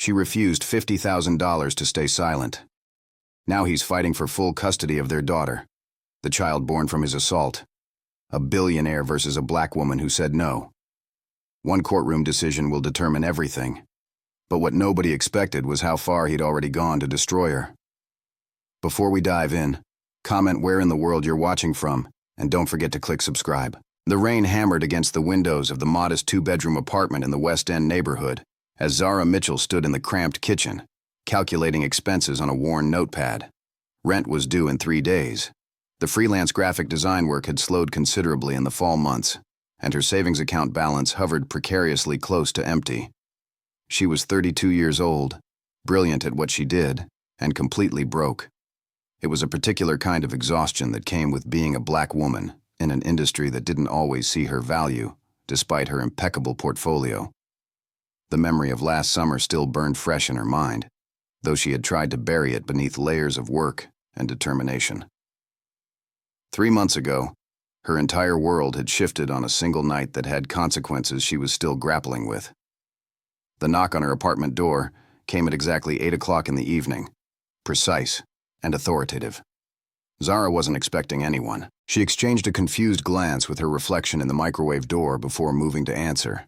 She refused $50,000 to stay silent. Now he's fighting for full custody of their daughter, the child born from his assault. A billionaire versus a black woman who said no. One courtroom decision will determine everything. But what nobody expected was how far he'd already gone to destroy her. Before we dive in, comment where in the world you're watching from, and don't forget to click subscribe. The rain hammered against the windows of the modest two-bedroom apartment in the West End neighborhood as Zara Mitchell stood in the cramped kitchen, calculating expenses on a worn notepad. Rent was due in 3 days. The freelance graphic design work had slowed considerably in the fall months, and her savings account balance hovered precariously close to empty. She was 32 years old, brilliant at what she did, and completely broke. It was a particular kind of exhaustion that came with being a black woman in an industry that didn't always see her value, despite her impeccable portfolio. The memory of last summer still burned fresh in her mind, though she had tried to bury it beneath layers of work and determination. 3 months ago, her entire world had shifted on a single night that had consequences she was still grappling with. The knock on her apartment door came at exactly 8 o'clock in the evening, precise and authoritative. Zara wasn't expecting anyone. She exchanged a confused glance with her reflection in the microwave door before moving to answer.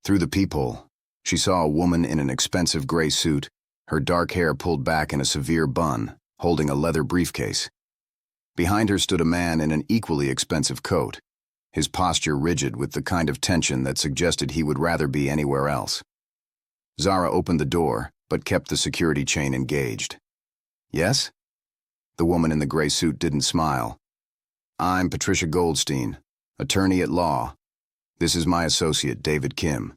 Through the peephole, she saw a woman in an expensive gray suit, her dark hair pulled back in a severe bun, holding a leather briefcase. Behind her stood a man in an equally expensive coat, his posture rigid with the kind of tension that suggested he would rather be anywhere else. Zara opened the door, but kept the security chain engaged. Yes? The woman in the gray suit didn't smile. I'm Patricia Goldstein, attorney at law. This is my associate, David Kim.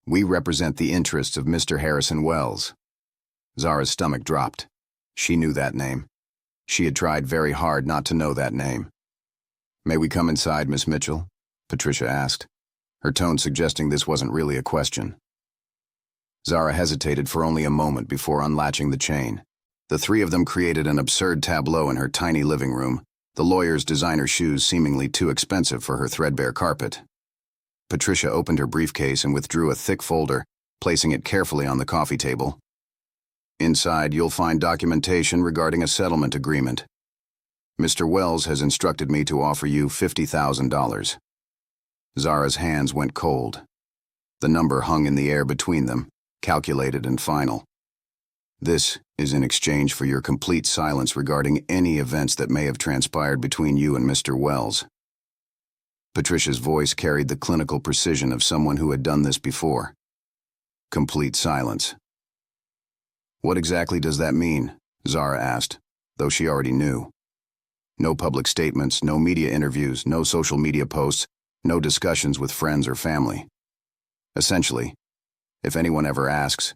We represent the interests of Mr. Harrison Wells. Zara's stomach dropped. She knew that name. She had tried very hard not to know that name. May we come inside, Miss Mitchell? Patricia asked, her tone suggesting this wasn't really a question. Zara hesitated for only a moment before unlatching the chain. The three of them created an absurd tableau in her tiny living room, the lawyer's designer shoes seemingly too expensive for her threadbare carpet. Patricia opened her briefcase and withdrew a thick folder, placing it carefully on the coffee table. Inside, you'll find documentation regarding a settlement agreement. Mr. Wells has instructed me to offer you $50,000. Zara's hands went cold. The number hung in the air between them, calculated and final. This is in exchange for your complete silence regarding any events that may have transpired between you and Mr. Wells. Patricia's voice carried the clinical precision of someone who had done this before. Complete silence. What exactly does that mean? Zara asked, though she already knew. No public statements, no media interviews, no social media posts, no discussions with friends or family. Essentially, if anyone ever asks,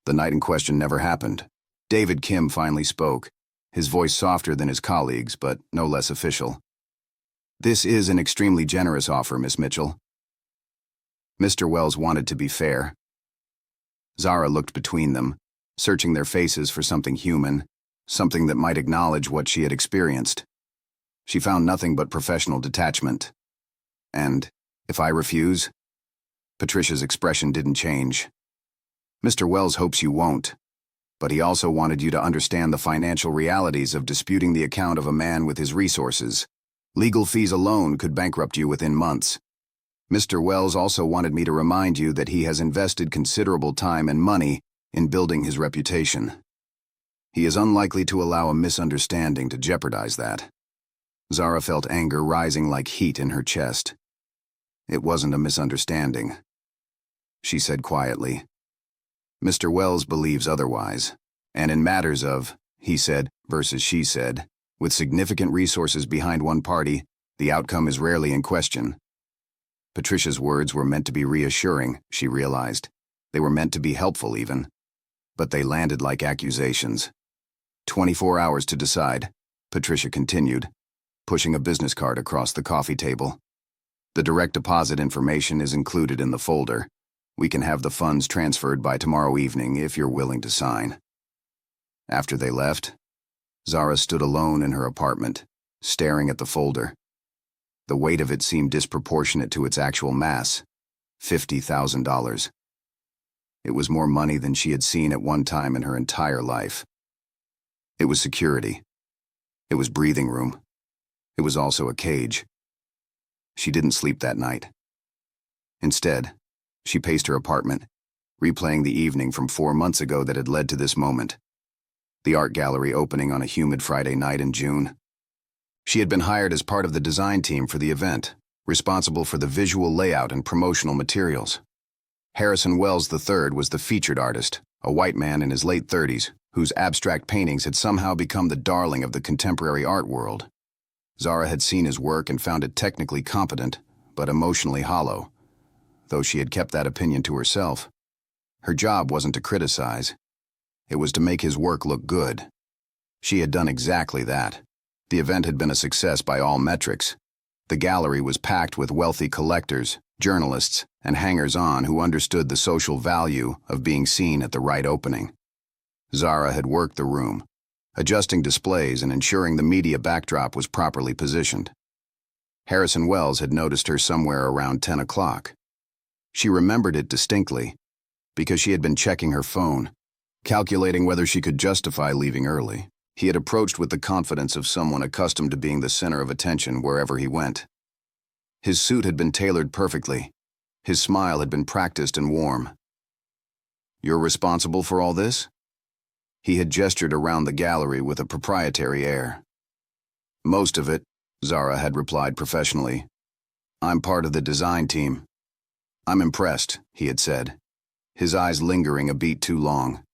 the night in question never happened. David Kim finally spoke, his voice softer than his colleagues, but no less official. This is an extremely generous offer, Miss Mitchell. Mr. Wells wanted to be fair. Zara looked between them, searching their faces for something human, something that might acknowledge what she had experienced. She found nothing but professional detachment. And, if I refuse? Patricia's expression didn't change. Mr. Wells hopes you won't, but he also wanted you to understand the financial realities of disputing the account of a man with his resources. Legal fees alone could bankrupt you within months. Mr. Wells also wanted me to remind you that he has invested considerable time and money in building his reputation. He is unlikely to allow a misunderstanding to jeopardize that. Zara felt anger rising like heat in her chest. It wasn't a misunderstanding, she said quietly. Mr. Wells believes otherwise, and in matters of, he said versus she said, with significant resources behind one party, the outcome is rarely in question. Patricia's words were meant to be reassuring, she realized. They were meant to be helpful even. But they landed like accusations. 24 hours to decide, Patricia continued, pushing a business card across the coffee table. The direct deposit information is included in the folder. We can have the funds transferred by tomorrow evening if you're willing to sign. After they left, Zara stood alone in her apartment, staring at the folder. The weight of it seemed disproportionate to its actual mass, $50,000. It was more money than she had seen at one time in her entire life. It was security. It was breathing room. It was also a cage. She didn't sleep that night. Instead, she paced her apartment, replaying the evening from 4 months ago that had led to this moment. The art gallery opening on a humid Friday night in June. She had been hired as part of the design team for the event, responsible for the visual layout and promotional materials. Harrison Wells III was the featured artist, a white man in his late 30s, whose abstract paintings had somehow become the darling of the contemporary art world. Zara had seen his work and found it technically competent, but emotionally hollow, though she had kept that opinion to herself. Her job wasn't to criticize. It was to make his work look good. She had done exactly that. The event had been a success by all metrics. The gallery was packed with wealthy collectors, journalists, and hangers-on who understood the social value of being seen at the right opening. Zara had worked the room, adjusting displays and ensuring the media backdrop was properly positioned. Harrison Wells had noticed her somewhere around 10 o'clock. She remembered it distinctly, because she had been checking her phone, calculating whether she could justify leaving early. He had approached with the confidence of someone accustomed to being the center of attention wherever he went. His suit had been tailored perfectly. His smile had been practiced and warm. "You're responsible for all this?" He had gestured around the gallery with a proprietary air. "Most of it," Zara had replied professionally. "I'm part of the design team." "I'm impressed," he had said, his eyes lingering a beat too long.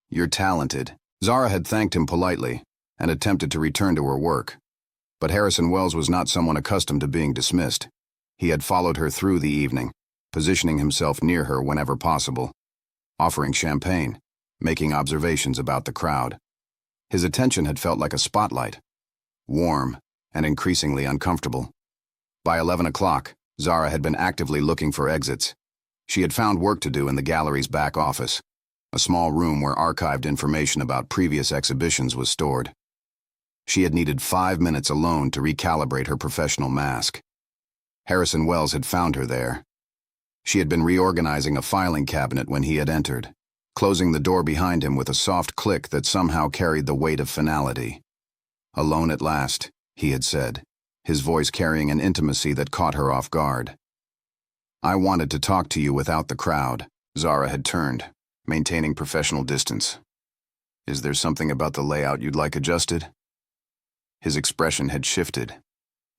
"You're talented." Zara had thanked him politely and attempted to return to her work. But Harrison Wells was not someone accustomed to being dismissed. He had followed her through the evening, positioning himself near her whenever possible, offering champagne, making observations about the crowd. His attention had felt like a spotlight, warm and increasingly uncomfortable. By 11 o'clock, Zara had been actively looking for exits. She had found work to do in the gallery's back office, a small room where archived information about previous exhibitions was stored. She had needed 5 minutes alone to recalibrate her professional mask. Harrison Wells had found her there. She had been reorganizing a filing cabinet when he had entered, closing the door behind him with a soft click that somehow carried the weight of finality. "Alone at last," he had said, his voice carrying an intimacy that caught her off guard. "I wanted to talk to you without the crowd." Zara had turned, maintaining professional distance. "Is there something about the layout you'd like adjusted?" His expression had shifted.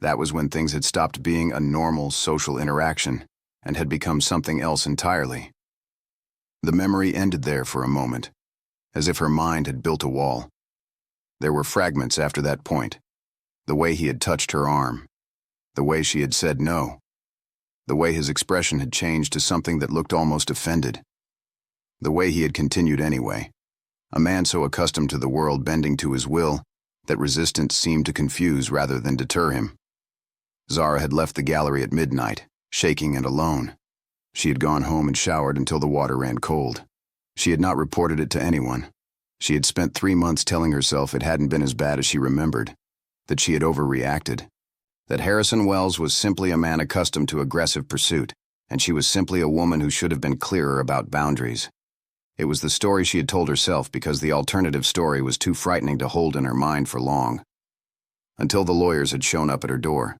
That was when things had stopped being a normal social interaction and had become something else entirely. The memory ended there for a moment, as if her mind had built a wall. There were fragments after that point. The way he had touched her arm. The way she had said no. The way his expression had changed to something that looked almost offended. The way he had continued anyway. A man so accustomed to the world bending to his will that resistance seemed to confuse rather than deter him. Zara had left the gallery at midnight, shaking and alone. She had gone home and showered until the water ran cold. She had not reported it to anyone. She had spent 3 months telling herself it hadn't been as bad as she remembered, that she had overreacted, that Harrison Wells was simply a man accustomed to aggressive pursuit, and she was simply a woman who should have been clearer about boundaries. It was the story she had told herself because the alternative story was too frightening to hold in her mind for long. Until the lawyers had shown up at her door.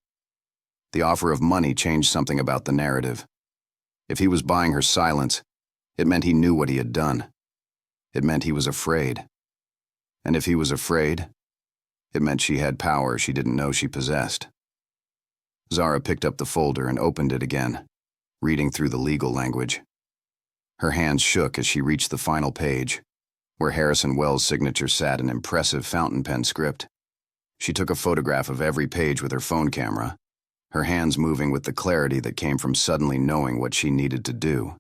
The offer of money changed something about the narrative. If he was buying her silence, it meant he knew what he had done. It meant he was afraid. And if he was afraid, it meant she had power she didn't know she possessed. Zara picked up the folder and opened it again, reading through the legal language. Her hands shook as she reached the final page, where Harrison Wells' signature sat in impressive fountain pen script. She took a photograph of every page with her phone camera, her hands moving with the clarity that came from suddenly knowing what she needed to do.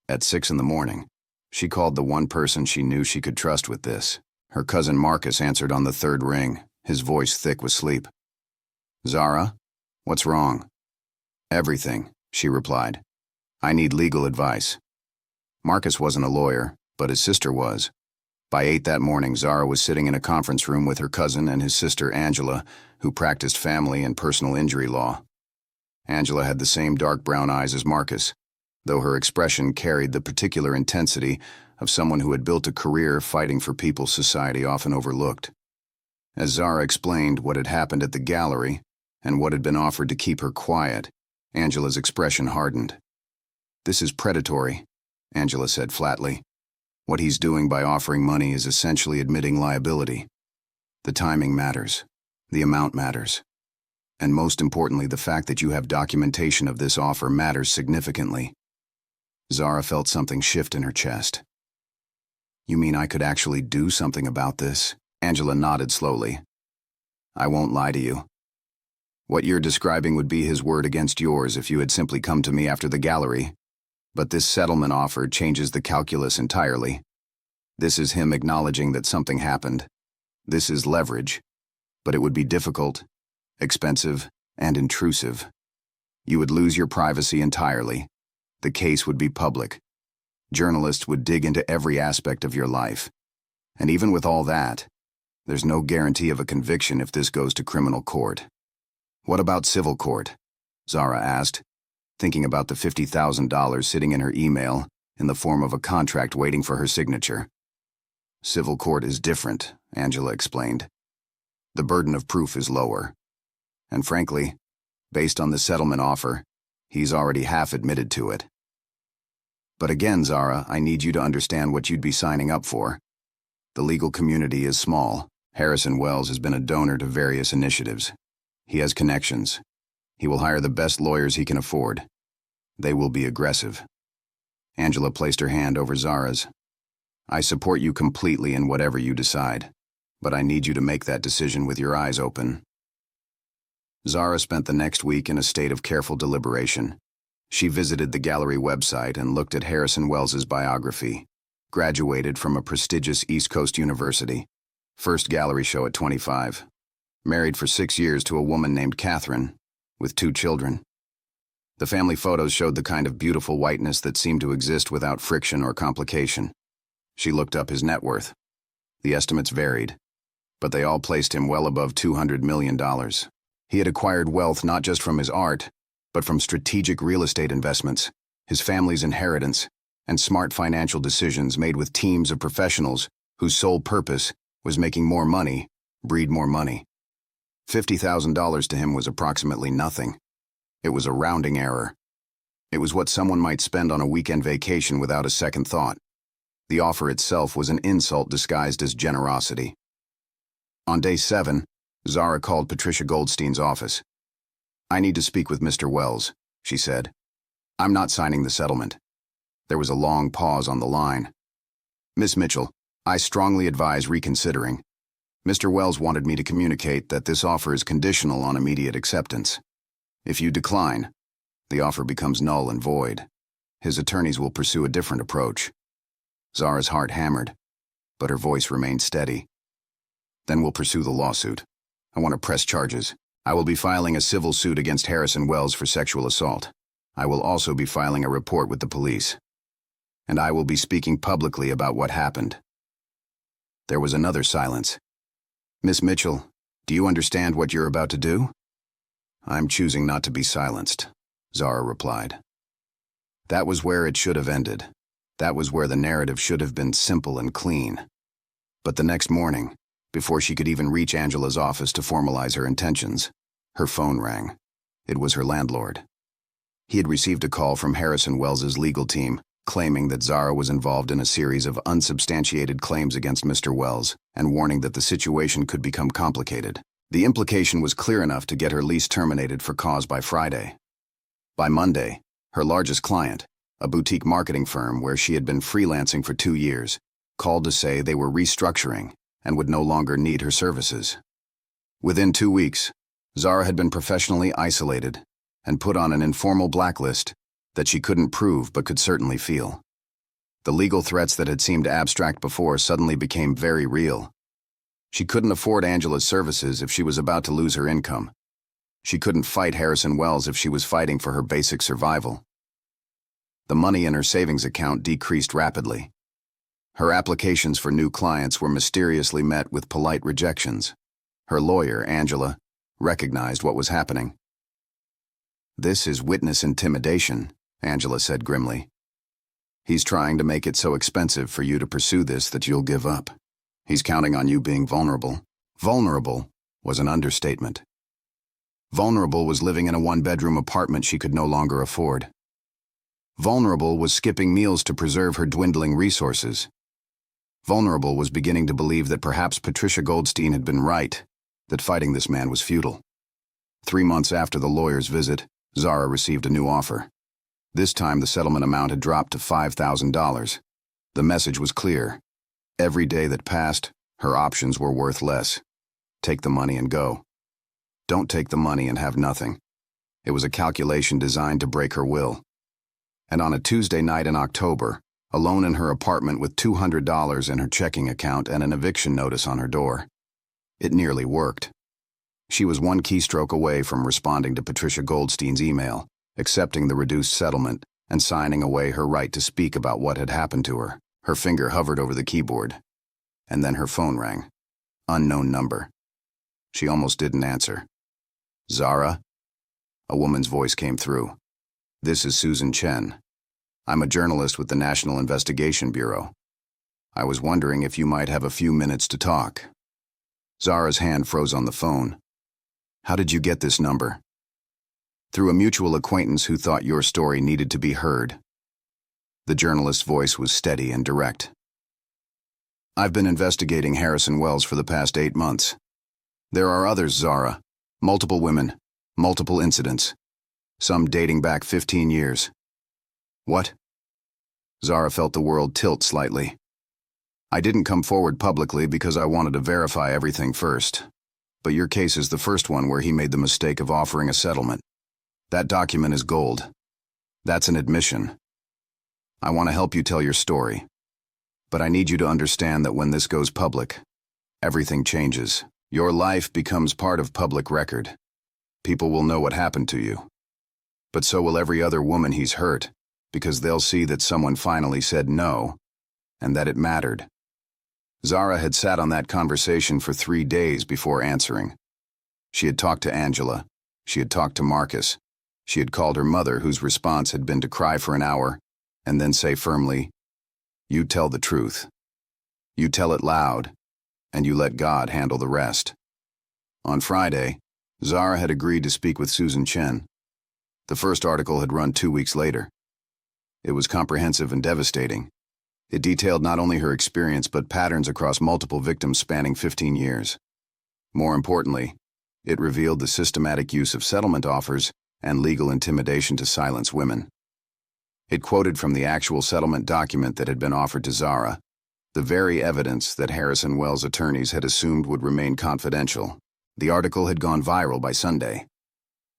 At 6 in the morning, she called the one person she knew she could trust with this. Her cousin Marcus answered on the 3rd ring, his voice thick with sleep. "Zara, what's wrong?" "Everything," she replied. "I need legal advice." Marcus wasn't a lawyer, but his sister was. By 8 that morning, Zara was sitting in a conference room with her cousin and his sister Angela, who practiced family and personal injury law. Angela had the same dark brown eyes as Marcus, though her expression carried the particular intensity of someone who had built a career fighting for people society often overlooked. As Zara explained what had happened at the gallery and what had been offered to keep her quiet, Angela's expression hardened. "This is predatory," Angela said flatly. "What he's doing by offering money is essentially admitting liability. The timing matters. The amount matters. And most importantly, the fact that you have documentation of this offer matters significantly." Zara felt something shift in her chest. "You mean I could actually do something about this?" Angela nodded slowly. "I won't lie to you. What you're describing would be his word against yours if you had simply come to me after the gallery. But this settlement offer changes the calculus entirely. This is him acknowledging that something happened. This is leverage. But it would be difficult, expensive, and intrusive. You would lose your privacy entirely. The case would be public. Journalists would dig into every aspect of your life. And even with all that, there's no guarantee of a conviction if this goes to criminal court." "What about civil court?" Zara asked, thinking about the $50,000 sitting in her email in the form of a contract waiting for her signature. "Civil court is different," Angela explained. "The burden of proof is lower. And frankly, based on the settlement offer, he's already half admitted to it. But again, Zara, I need you to understand what you'd be signing up for. The legal community is small. Harrison Wells has been a donor to various initiatives. He has connections. He will hire the best lawyers he can afford. They will be aggressive." Angela placed her hand over Zara's. "I support you completely in whatever you decide, but I need you to make that decision with your eyes open." Zara spent the next week in a state of careful deliberation. She visited the gallery website and looked at Harrison Wells's biography. Graduated from a prestigious East Coast university. First gallery show at 25. Married for 6 years to a woman named Catherine, with 2 children. The family photos showed the kind of beautiful whiteness that seemed to exist without friction or complication. She looked up his net worth. The estimates varied, but they all placed him well above $200 million. He had acquired wealth not just from his art, but from strategic real estate investments, his family's inheritance, and smart financial decisions made with teams of professionals whose sole purpose was making more money, breed more money. $50,000 to him was approximately nothing. It was a rounding error. It was what someone might spend on a weekend vacation without a second thought. The offer itself was an insult disguised as generosity. On day 7, Zara called Patricia Goldstein's office. "I need to speak with Mr. Wells," she said. "I'm not signing the settlement." There was a long pause on the line. "Miss Mitchell, I strongly advise reconsidering. Mr. Wells wanted me to communicate that this offer is conditional on immediate acceptance. If you decline, the offer becomes null and void. His attorneys will pursue a different approach." Zara's heart hammered, but her voice remained steady. "Then we'll pursue the lawsuit. I want to press charges. I will be filing a civil suit against Harrison Wells for sexual assault. I will also be filing a report with the police. And I will be speaking publicly about what happened." There was another silence. "Miss Mitchell, do you understand what you're about to do?" "I'm choosing not to be silenced," Zara replied. That was where it should have ended. That was where the narrative should have been simple and clean. But the next morning, before she could even reach Angela's office to formalize her intentions, her phone rang. It was her landlord. He had received a call from Harrison Wells's legal team, claiming that Zara was involved in a series of unsubstantiated claims against Mr. Wells, and warning that the situation could become complicated. The implication was clear enough to get her lease terminated for cause by Friday. By Monday, her largest client, a boutique marketing firm where she had been freelancing for 2 years, called to say they were restructuring and would no longer need her services. Within 2 weeks, Zara had been professionally isolated and put on an informal blacklist that she couldn't prove but could certainly feel. The legal threats that had seemed abstract before suddenly became very real. She couldn't afford Angela's services if she was about to lose her income. She couldn't fight Harrison Wells if she was fighting for her basic survival. The money in her savings account decreased rapidly. Her applications for new clients were mysteriously met with polite rejections. Her lawyer, Angela, recognized what was happening. "This is witness intimidation," Angela said grimly. He's trying to make it so expensive for you to pursue this that you'll give up. He's counting on you being vulnerable. Vulnerable was an understatement. Vulnerable was living in a one-bedroom apartment she could no longer afford. Vulnerable was skipping meals to preserve her dwindling resources. Vulnerable was beginning to believe that perhaps Patricia Goldstein had been right, that fighting this man was futile. 3 months after the lawyer's visit, Zara received a new offer. This time the settlement amount had dropped to $5,000. The message was clear. Every day that passed, her options were worth less. Take the money and go. Don't take the money and have nothing. It was a calculation designed to break her will. And on a Tuesday night in October, alone in her apartment with $200 in her checking account and an eviction notice on her door, it nearly worked. She was one keystroke away from responding to Patricia Goldstein's email, accepting the reduced settlement, and signing away her right to speak about what had happened to her. Her finger hovered over the keyboard. And then her phone rang. Unknown number. She almost didn't answer. Zara? A woman's voice came through. This is Susan Chen. I'm a journalist with the National Investigation Bureau. I was wondering if you might have a few minutes to talk. Zara's hand froze on the phone. How did you get this number? Through a mutual acquaintance who thought your story needed to be heard. The journalist's voice was steady and direct. I've been investigating Harrison Wells for the past 8 months. There are others, Zara. Multiple women, multiple incidents. Some dating back 15 years. What? Zara felt the world tilt slightly. I didn't come forward publicly because I wanted to verify everything first. But your case is the first one where he made the mistake of offering a settlement. That document is gold. That's an admission. I want to help you tell your story. But I need you to understand that when this goes public, everything changes. Your life becomes part of public record. People will know what happened to you. But so will every other woman he's hurt, because they'll see that someone finally said no, and that it mattered. Zara had sat on that conversation for 3 days before answering. She had talked to Angela. She had talked to Marcus. She had called her mother, whose response had been to cry for an hour, and then say firmly, "You tell the truth. You tell it loud, and you let God handle the rest." On Friday, Zara had agreed to speak with Susan Chen. The first article had run 2 weeks later. It was comprehensive and devastating. It detailed not only her experience but patterns across multiple victims spanning 15 years. More importantly, it revealed the systematic use of settlement offers and legal intimidation to silence women. It quoted from the actual settlement document that had been offered to Zara, the very evidence that Harrison Wells' attorneys had assumed would remain confidential. The article had gone viral by Sunday.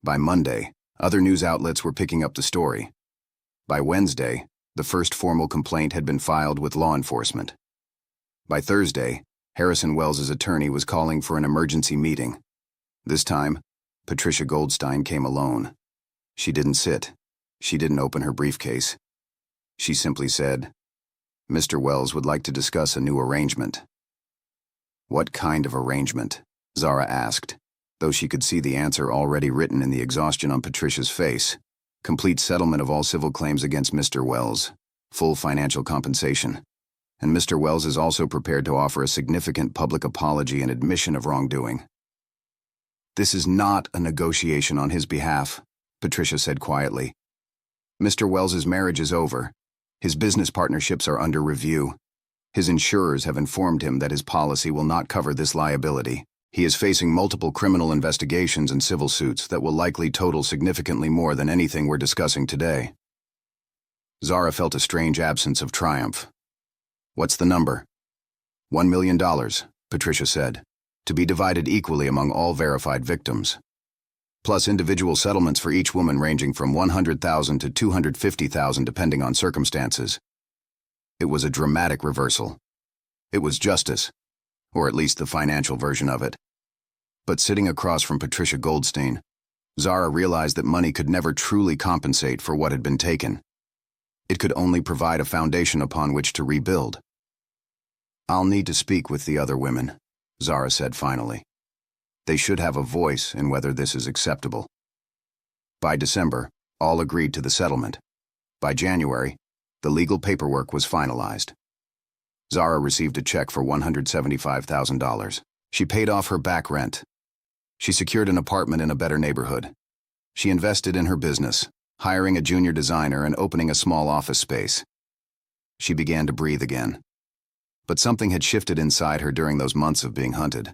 By Monday, other news outlets were picking up the story. By Wednesday, the first formal complaint had been filed with law enforcement. By Thursday, Harrison Wells' attorney was calling for an emergency meeting. This time, Patricia Goldstein came alone. She didn't sit. She didn't open her briefcase. She simply said, "Mr. Wells would like to discuss a new arrangement." What kind of arrangement? Zara asked, though she could see the answer already written in the exhaustion on Patricia's face. Complete settlement of all civil claims against Mr. Wells, full financial compensation. And Mr. Wells is also prepared to offer a significant public apology and admission of wrongdoing. "This is not a negotiation on his behalf," Patricia said quietly. "Mr. Wells's marriage is over. His business partnerships are under review. His insurers have informed him that his policy will not cover this liability. He is facing multiple criminal investigations and civil suits that will likely total significantly more than anything we're discussing today." Zara felt a strange absence of triumph. "What's the number?" $1 million, Patricia said, to be divided equally among all verified victims. Plus individual settlements for each woman ranging from $100,000 to $250,000 depending on circumstances. It was a dramatic reversal. It was justice, or at least the financial version of it. But sitting across from Patricia Goldstein, Zara realized that money could never truly compensate for what had been taken. It could only provide a foundation upon which to rebuild. "I'll need to speak with the other women," Zara said finally. "They should have a voice in whether this is acceptable." By December, all agreed to the settlement. By January, the legal paperwork was finalized. Zara received a check for $175,000. She paid off her back rent. She secured an apartment in a better neighborhood. She invested in her business, hiring a junior designer and opening a small office space. She began to breathe again. But something had shifted inside her during those months of being hunted.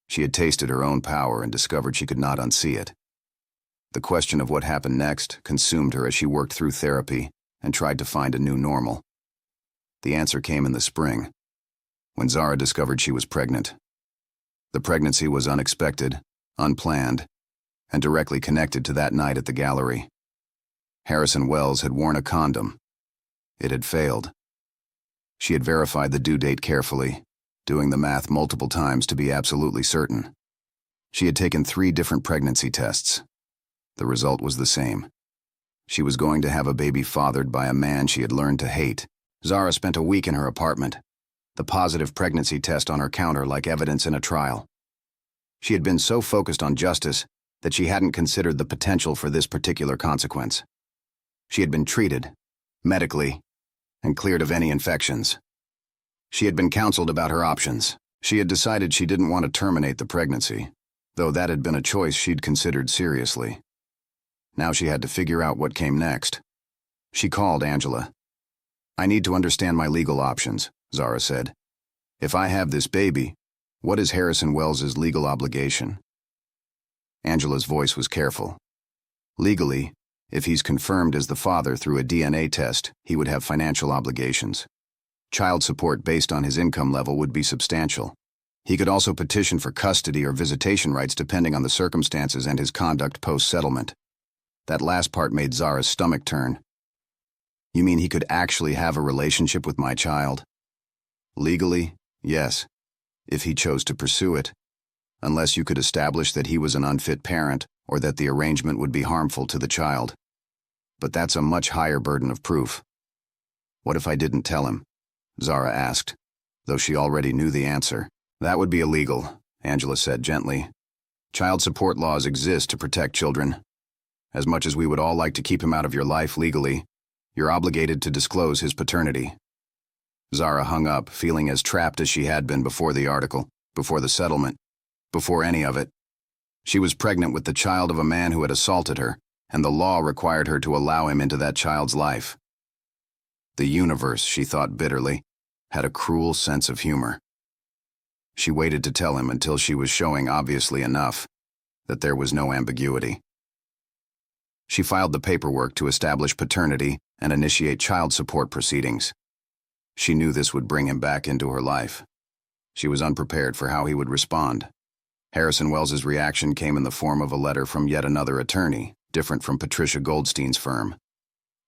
She had tasted her own power and discovered she could not unsee it. The question of what happened next consumed her as she worked through therapy and tried to find a new normal. The answer came in the spring, when Zara discovered she was pregnant. The pregnancy was unexpected, unplanned, and directly connected to that night at the gallery. Harrison Wells had worn a condom. It had failed. She had verified the due date carefully, doing the math multiple times to be absolutely certain. She had taken 3 different pregnancy tests. The result was the same. She was going to have a baby fathered by a man she had learned to hate. Zara spent a week in her apartment, the positive pregnancy test on her counter like evidence in a trial. She had been so focused on justice that she hadn't considered the potential for this particular consequence. She had been treated, medically, and cleared of any infections. She had been counseled about her options. She had decided she didn't want to terminate the pregnancy, though that had been a choice she'd considered seriously. Now she had to figure out what came next. She called Angela. "I need to understand my legal options," Zara said. "If I have this baby, what is Harrison Wells's legal obligation?" Angela's voice was careful. Legally, if he's confirmed as the father through a DNA test, he would have financial obligations. Child support based on his income level would be substantial. He could also petition for custody or visitation rights depending on the circumstances and his conduct post-settlement. That last part made Zara's stomach turn. "You mean he could actually have a relationship with my child?" "Legally, yes, if he chose to pursue it, unless you could establish that he was an unfit parent or that the arrangement would be harmful to the child. But that's a much higher burden of proof." "What if I didn't tell him?" Zara asked, though she already knew the answer. "That would be illegal," Angela said gently. "Child support laws exist to protect children. As much as we would all like to keep him out of your life legally, you're obligated to disclose his paternity." Zara hung up, feeling as trapped as she had been before the article, before the settlement, before any of it. She was pregnant with the child of a man who had assaulted her, and the law required her to allow him into that child's life. The universe, she thought bitterly, had a cruel sense of humor. She waited to tell him until she was showing obviously enough that there was no ambiguity. She filed the paperwork to establish paternity and initiate child support proceedings. She knew this would bring him back into her life. She was unprepared for how he would respond. Harrison Wells's reaction came in the form of a letter from yet another attorney, different from Patricia Goldstein's firm.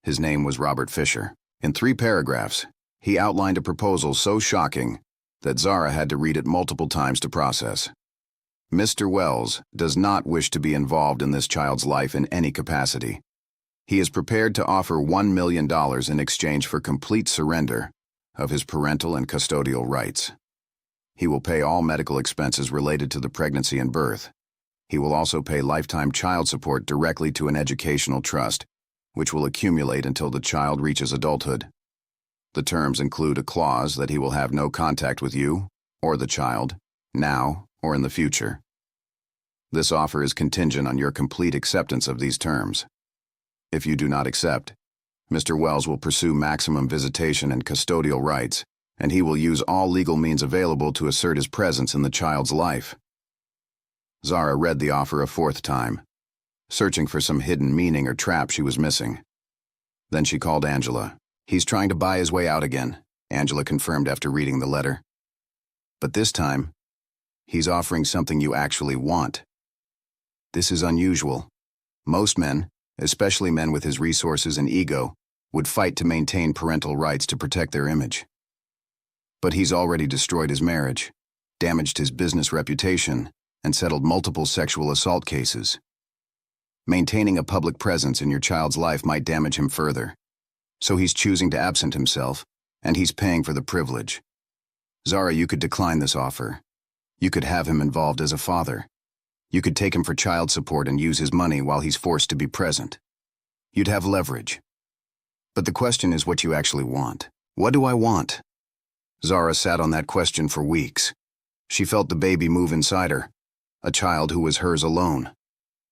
His name was Robert Fisher. In 3 paragraphs, he outlined a proposal so shocking that Zara had to read it multiple times to process. "Mr. Wells does not wish to be involved in this child's life in any capacity. He is prepared to offer $1 million in exchange for complete surrender of his parental and custodial rights. He will pay all medical expenses related to the pregnancy and birth. He will also pay lifetime child support directly to an educational trust, which will accumulate until the child reaches adulthood. The terms include a clause that he will have no contact with you or the child, now or in the future. This offer is contingent on your complete acceptance of these terms. If you do not accept, Mr. Wells will pursue maximum visitation and custodial rights, and he will use all legal means available to assert his presence in the child's life." Zara read the offer a 4th time, searching for some hidden meaning or trap she was missing. Then she called Angela. "He's trying to buy his way out again," Angela confirmed after reading the letter. "But this time, he's offering something you actually want. This is unusual. Most men, especially men with his resources and ego, would fight to maintain parental rights to protect their image. But he's already destroyed his marriage, damaged his business reputation, and settled multiple sexual assault cases. Maintaining a public presence in your child's life might damage him further. So he's choosing to absent himself, and he's paying for the privilege. Zara, you could decline this offer. You could have him involved as a father. You could take him for child support and use his money while he's forced to be present. You'd have leverage. But the question is what you actually want. What do I want? Zara sat on that question for weeks. She felt the baby move inside her, a child who was hers alone,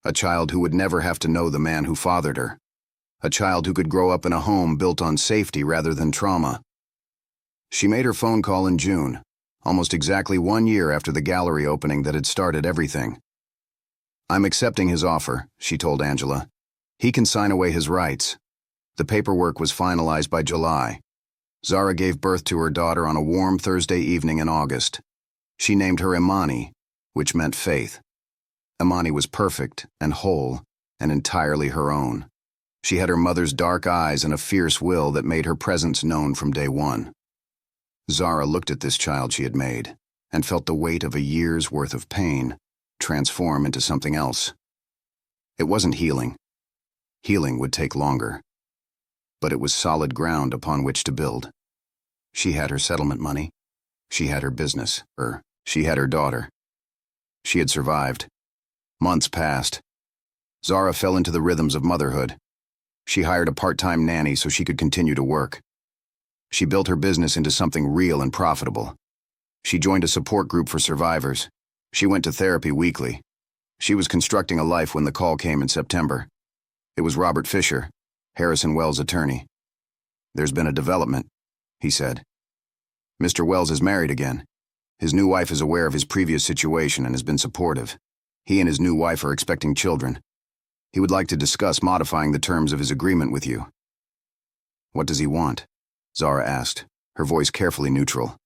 a child who would never have to know the man who fathered her, a child who could grow up in a home built on safety rather than trauma. She made her phone call in June, almost exactly 1 year after the gallery opening that had started everything. "I'm accepting his offer," she told Angela. "He can sign away his rights." The paperwork was finalized by July. Zara gave birth to her daughter on a warm Thursday evening in August. She named her Imani, which meant faith. Imani was perfect and whole and entirely her own. She had her mother's dark eyes and a fierce will that made her presence known from day one. Zara looked at this child she had made and felt the weight of a year's worth of pain transform into something else. It wasn't healing. Healing would take longer. But it was solid ground upon which to build. She had her settlement money. She had her business. She had her daughter. She had survived. Months passed. Zara fell into the rhythms of motherhood. She hired a part-time nanny so she could continue to work. She built her business into something real and profitable. She joined a support group for survivors. She went to therapy weekly. She was constructing a life when the call came in September. It was Robert Fisher, Harrison Wells' attorney. "There's been a development," he said. "Mr. Wells is married again. His new wife is aware of his previous situation and has been supportive. He and his new wife are expecting children. He would like to discuss modifying the terms of his agreement with you." "What does he want?" Zara asked, her voice carefully neutral.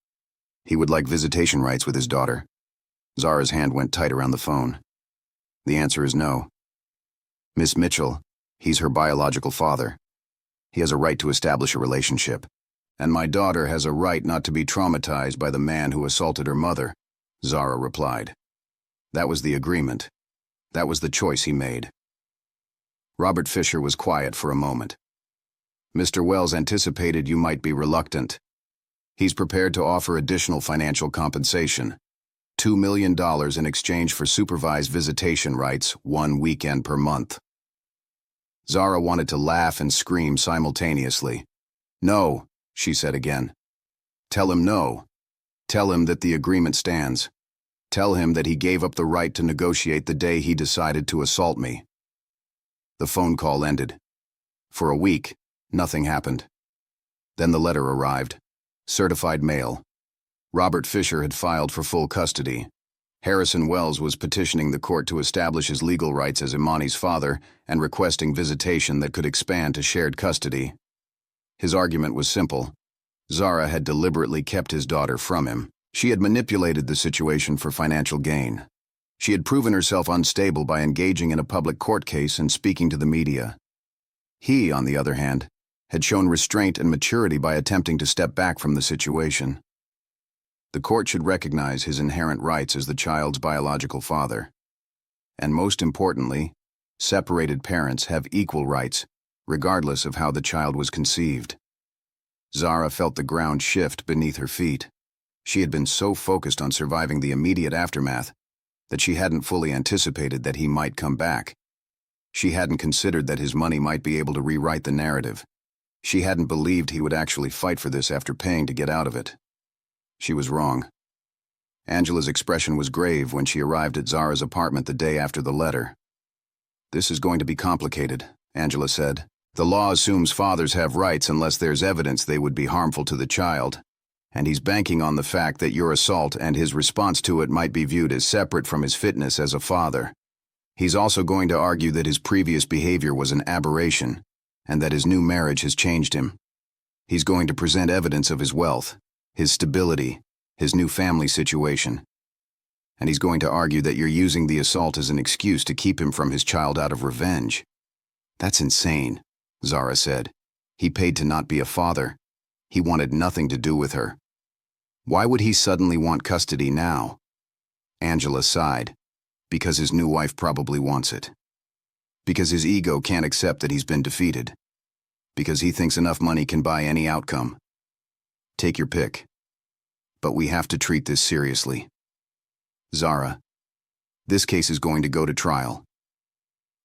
"He would like visitation rights with his daughter." Zara's hand went tight around the phone. "The answer is no. Miss Mitchell, he's her biological father. He has a right to establish a relationship. And my daughter has a right not to be traumatized by the man who assaulted her mother," Zara replied. "That was the agreement. That was the choice he made." Robert Fisher was quiet for a moment. "Mr. Wells anticipated you might be reluctant. He's prepared to offer additional financial compensation, $2 million in exchange for supervised visitation rights 1 weekend per month." Zara wanted to laugh and scream simultaneously. "No," she said again. "Tell him no. Tell him that the agreement stands. Tell him that he gave up the right to negotiate the day he decided to assault me." The phone call ended. For a week, nothing happened. Then the letter arrived. Certified mail. Robert Fisher had filed for full custody. Harrison Wells was petitioning the court to establish his legal rights as Imani's father and requesting visitation that could expand to shared custody. His argument was simple. Zara had deliberately kept his daughter from him. She had manipulated the situation for financial gain. She had proven herself unstable by engaging in a public court case and speaking to the media. He, on the other hand, had shown restraint and maturity by attempting to step back from the situation. The court should recognize his inherent rights as the child's biological father. And most importantly, separated parents have equal rights, regardless of how the child was conceived. Zara felt the ground shift beneath her feet. She had been so focused on surviving the immediate aftermath that she hadn't fully anticipated that he might come back. She hadn't considered that his money might be able to rewrite the narrative. She hadn't believed he would actually fight for this after paying to get out of it. She was wrong. Angela's expression was grave when she arrived at Zara's apartment the day after the letter. "This is going to be complicated," Angela said. "The law assumes fathers have rights unless there's evidence they would be harmful to the child. And he's banking on the fact that your assault and his response to it might be viewed as separate from his fitness as a father. He's also going to argue that his previous behavior was an aberration, and that his new marriage has changed him. He's going to present evidence of his wealth, his stability, his new family situation. And he's going to argue that you're using the assault as an excuse to keep him from his child out of revenge." "That's insane," Zara said. "He paid to not be a father. He wanted nothing to do with her. Why would he suddenly want custody now?" Angela sighed. "Because his new wife probably wants it. Because his ego can't accept that he's been defeated. Because he thinks enough money can buy any outcome. Take your pick. But we have to treat this seriously. Zara, this case is going to go to trial.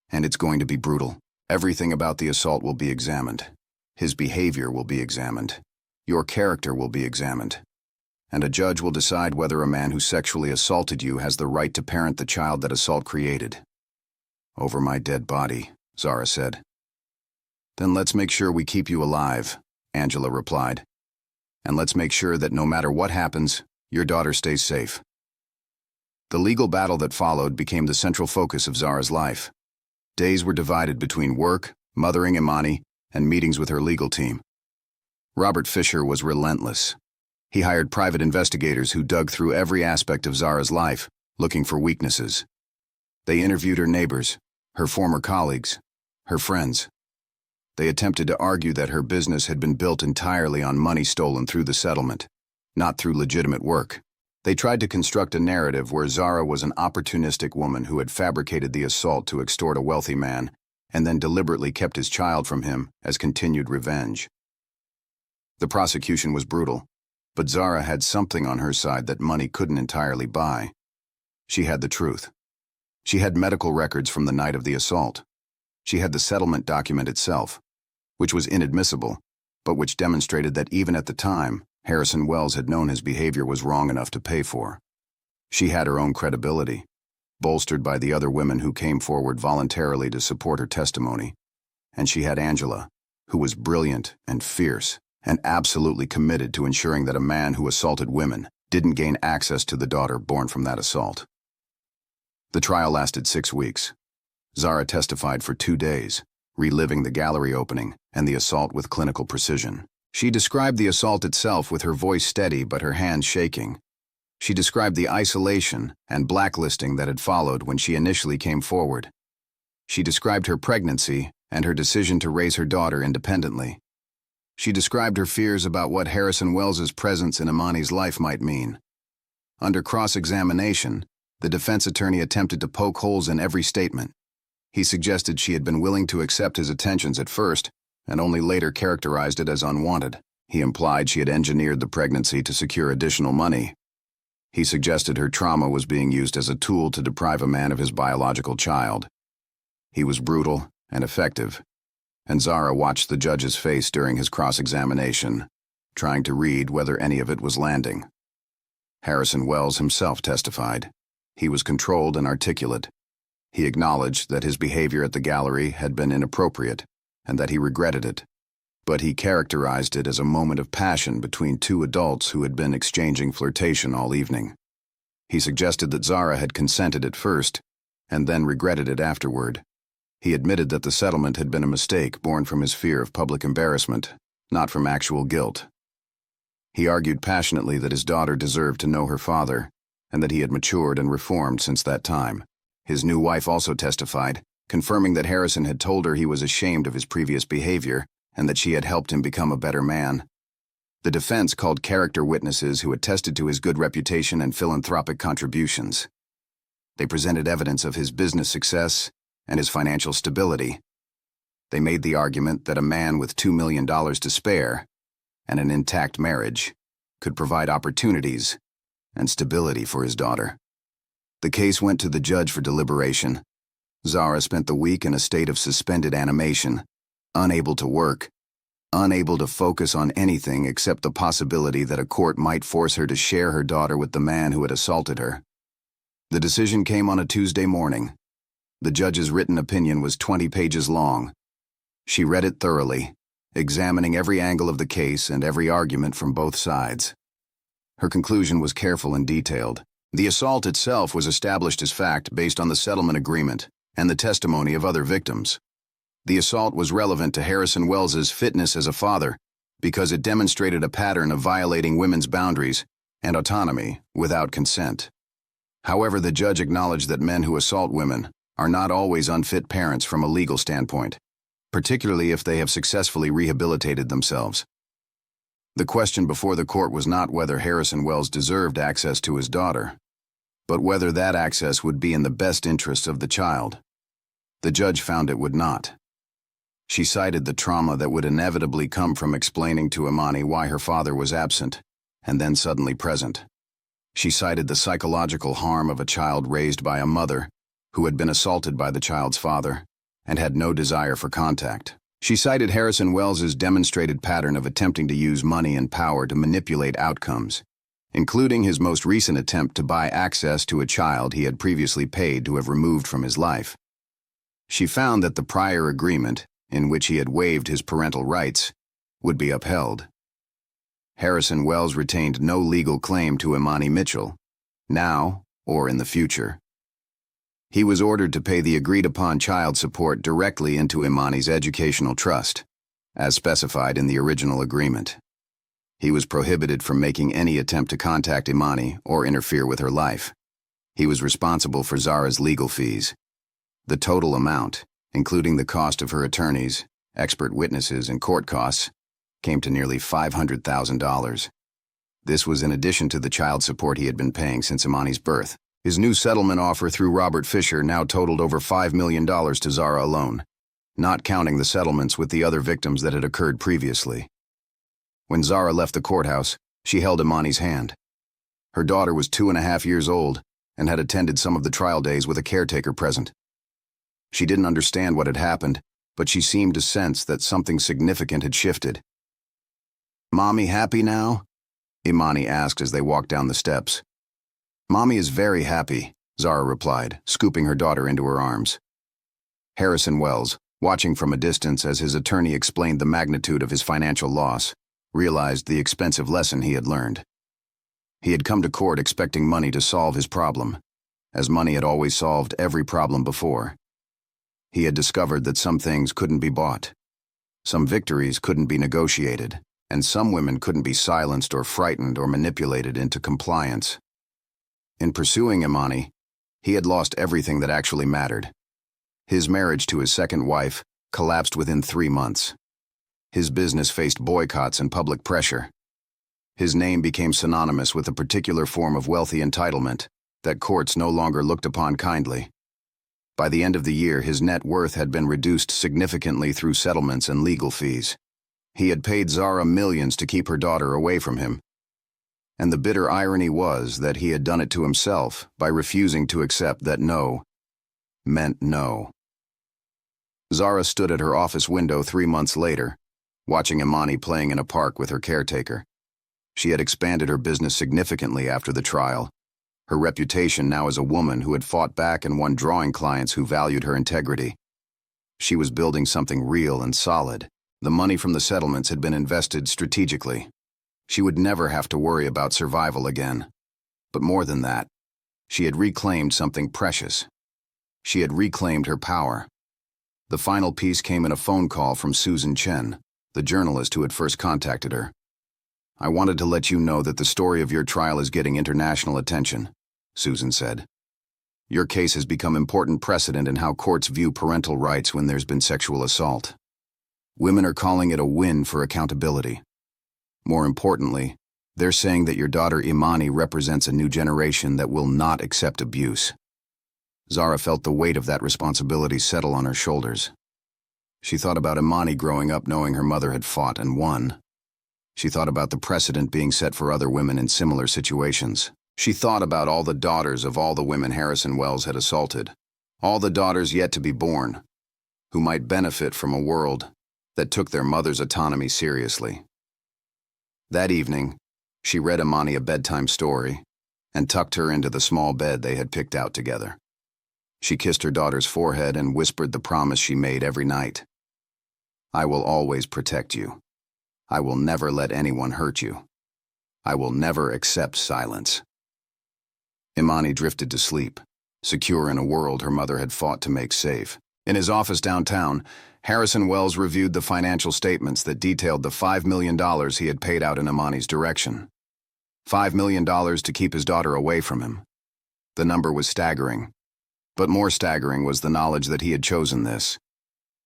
And it's going to be brutal. Everything about the assault will be examined. His behavior will be examined. Your character will be examined. And a judge will decide whether a man who sexually assaulted you has the right to parent the child that assault created. Over my dead body, Zara said. Then let's make sure we keep you alive, Angela replied. And let's make sure that no matter what happens, your daughter stays safe. The legal battle that followed became the central focus of Zara's life. Days were divided between work, mothering Imani, and meetings with her legal team. Robert Fisher was relentless. He hired private investigators who dug through every aspect of Zara's life, looking for weaknesses. They interviewed her neighbors, her former colleagues, her friends. They attempted to argue that her business had been built entirely on money stolen through the settlement, not through legitimate work. They tried to construct a narrative where Zara was an opportunistic woman who had fabricated the assault to extort a wealthy man and then deliberately kept his child from him as continued revenge. The prosecution was brutal, but Zara had something on her side that money couldn't entirely buy. She had the truth. She had medical records from the night of the assault. She had the settlement document itself, which was inadmissible, but which demonstrated that even at the time, Harrison Wells had known his behavior was wrong enough to pay for. She had her own credibility, bolstered by the other women who came forward voluntarily to support her testimony. And she had Angela, who was brilliant and fierce, and absolutely committed to ensuring that a man who assaulted women didn't gain access to the daughter born from that assault. The trial lasted 6 weeks. Zara testified for 2 days, reliving the gallery opening and the assault with clinical precision. She described the assault itself with her voice steady but her hands shaking. She described the isolation and blacklisting that had followed when she initially came forward. She described her pregnancy and her decision to raise her daughter independently. She described her fears about what Harrison Wells's presence in Imani's life might mean. Under cross-examination, the defense attorney attempted to poke holes in every statement. He suggested she had been willing to accept his attentions at first, and only later characterized it as unwanted. He implied she had engineered the pregnancy to secure additional money. He suggested her trauma was being used as a tool to deprive a man of his biological child. He was brutal and effective, and Zara watched the judge's face during his cross-examination, trying to read whether any of it was landing. Harrison Wells himself testified. He was controlled and articulate. He acknowledged that his behavior at the gallery had been inappropriate, and that he regretted it, but he characterized it as a moment of passion between 2 adults who had been exchanging flirtation all evening. He suggested that Zara had consented at first, and then regretted it afterward. He admitted that the settlement had been a mistake born from his fear of public embarrassment, not from actual guilt. He argued passionately that his daughter deserved to know her father, and that he had matured and reformed since that time. His new wife also testified, confirming that Harrison had told her he was ashamed of his previous behavior and that she had helped him become a better man. The defense called character witnesses who attested to his good reputation and philanthropic contributions. They presented evidence of his business success and his financial stability. They made the argument that a man with $2 million to spare and an intact marriage could provide opportunities and stability for his daughter. The case went to the judge for deliberation. Zara spent the week in a state of suspended animation, unable to work, unable to focus on anything except the possibility that a court might force her to share her daughter with the man who had assaulted her. The decision came on a Tuesday morning. The judge's written opinion was 20 pages long. She read it thoroughly, examining every angle of the case and every argument from both sides. Her conclusion was careful and detailed. The assault itself was established as fact based on the settlement agreement and the testimony of other victims. The assault was relevant to Harrison Wells's fitness as a father because it demonstrated a pattern of violating women's boundaries and autonomy without consent. However, the judge acknowledged that men who assault women are not always unfit parents from a legal standpoint, particularly if they have successfully rehabilitated themselves. The question before the court was not whether Harrison Wells deserved access to his daughter, but whether that access would be in the best interests of the child. The judge found it would not. She cited the trauma that would inevitably come from explaining to Imani why her father was absent and then suddenly present. She cited the psychological harm of a child raised by a mother who had been assaulted by the child's father and had no desire for contact. She cited Harrison Wells's demonstrated pattern of attempting to use money and power to manipulate outcomes, including his most recent attempt to buy access to a child he had previously paid to have removed from his life. She found that the prior agreement, in which he had waived his parental rights, would be upheld. Harrison Wells retained no legal claim to Imani Mitchell, now or in the future. He was ordered to pay the agreed-upon child support directly into Imani's educational trust, as specified in the original agreement. He was prohibited from making any attempt to contact Imani or interfere with her life. He was responsible for Zara's legal fees. The total amount, including the cost of her attorneys, expert witnesses, and court costs, came to nearly $500,000. This was in addition to the child support he had been paying since Imani's birth. His new settlement offer through Robert Fisher now totaled over $5 million to Zara alone, not counting the settlements with the other victims that had occurred previously. When Zara left the courthouse, she held Imani's hand. Her daughter was 2.5 years old and had attended some of the trial days with a caretaker present. She didn't understand what had happened, but she seemed to sense that something significant had shifted. "Mommy happy now?" Imani asked as they walked down the steps. "Mommy is very happy," Zara replied, scooping her daughter into her arms. Harrison Wells, watching from a distance as his attorney explained the magnitude of his financial loss, realized the expensive lesson he had learned. He had come to court expecting money to solve his problem, as money had always solved every problem before. He had discovered that some things couldn't be bought, some victories couldn't be negotiated, and some women couldn't be silenced or frightened or manipulated into compliance. In pursuing Imani, he had lost everything that actually mattered. His marriage to his second wife collapsed within 3 months. His business faced boycotts and public pressure. His name became synonymous with a particular form of wealthy entitlement that courts no longer looked upon kindly. By the end of the year, his net worth had been reduced significantly through settlements and legal fees. He had paid Zara millions to keep her daughter away from him. And the bitter irony was that he had done it to himself by refusing to accept that no meant no. Zara stood at her office window 3 months later, watching Imani playing in a park with her caretaker. She had expanded her business significantly after the trial, her reputation now as a woman who had fought back and won drawing clients who valued her integrity. She was building something real and solid. The money from the settlements had been invested strategically. She would never have to worry about survival again. But more than that, she had reclaimed something precious. She had reclaimed her power. The final piece came in a phone call from Susan Chen, the journalist who had first contacted her. "I wanted to let you know that the story of your trial is getting international attention," Susan said. "Your case has become important precedent in how courts view parental rights when there's been sexual assault. Women are calling it a win for accountability. More importantly, they're saying that your daughter Imani represents a new generation that will not accept abuse." Zara felt the weight of that responsibility settle on her shoulders. She thought about Imani growing up knowing her mother had fought and won. She thought about the precedent being set for other women in similar situations. She thought about all the daughters of all the women Harrison Wells had assaulted, all the daughters yet to be born, who might benefit from a world that took their mother's autonomy seriously. That evening, she read Imani a bedtime story and tucked her into the small bed they had picked out together. She kissed her daughter's forehead and whispered the promise she made every night. "I will always protect you. I will never let anyone hurt you. I will never accept silence." Imani drifted to sleep, secure in a world her mother had fought to make safe. In his office downtown, Harrison Wells reviewed the financial statements that detailed the $5 million he had paid out in Imani's direction. $5 million to keep his daughter away from him. The number was staggering, but more staggering was the knowledge that he had chosen this.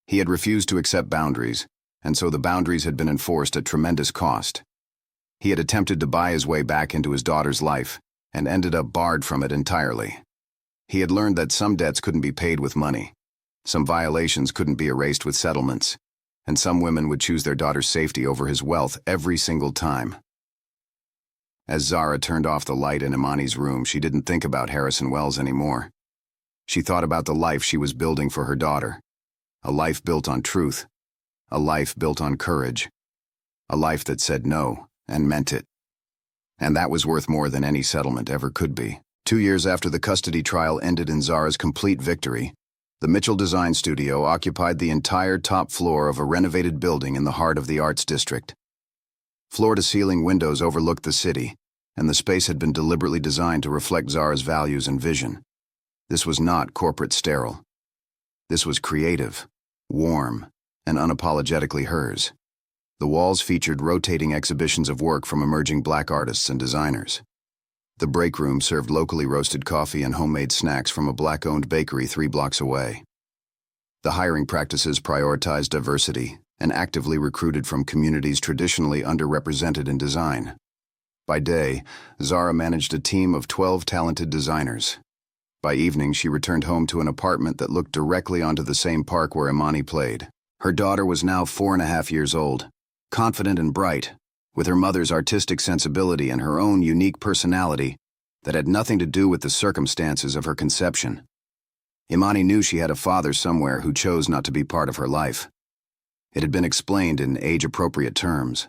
He had refused to accept boundaries, and so the boundaries had been enforced at tremendous cost. He had attempted to buy his way back into his daughter's life, and ended up barred from it entirely. He had learned that some debts couldn't be paid with money, some violations couldn't be erased with settlements, and some women would choose their daughter's safety over his wealth every single time. As Zara turned off the light in Imani's room, she didn't think about Harrison Wells anymore. She thought about the life she was building for her daughter, a life built on truth, A life built on courage. A life that said no, and meant it. And that was worth more than any settlement ever could be. 2 years after the custody trial ended in Zara's complete victory, the Mitchell Design Studio occupied the entire top floor of a renovated building in the heart of the Arts District. Floor-to-ceiling windows overlooked the city, and the space had been deliberately designed to reflect Zara's values and vision. This was not corporate sterile. This was creative, warm, and unapologetically hers. The walls featured rotating exhibitions of work from emerging black artists and designers. The break room served locally roasted coffee and homemade snacks from a black-owned bakery 3 blocks away. The hiring practices prioritized diversity and actively recruited from communities traditionally underrepresented in design. By day, Zara managed a team of 12 talented designers. By evening, she returned home to an apartment that looked directly onto the same park where Imani played. Her daughter was now 4.5 years old, confident and bright, with her mother's artistic sensibility and her own unique personality that had nothing to do with the circumstances of her conception. Imani knew she had a father somewhere who chose not to be part of her life. It had been explained in age-appropriate terms.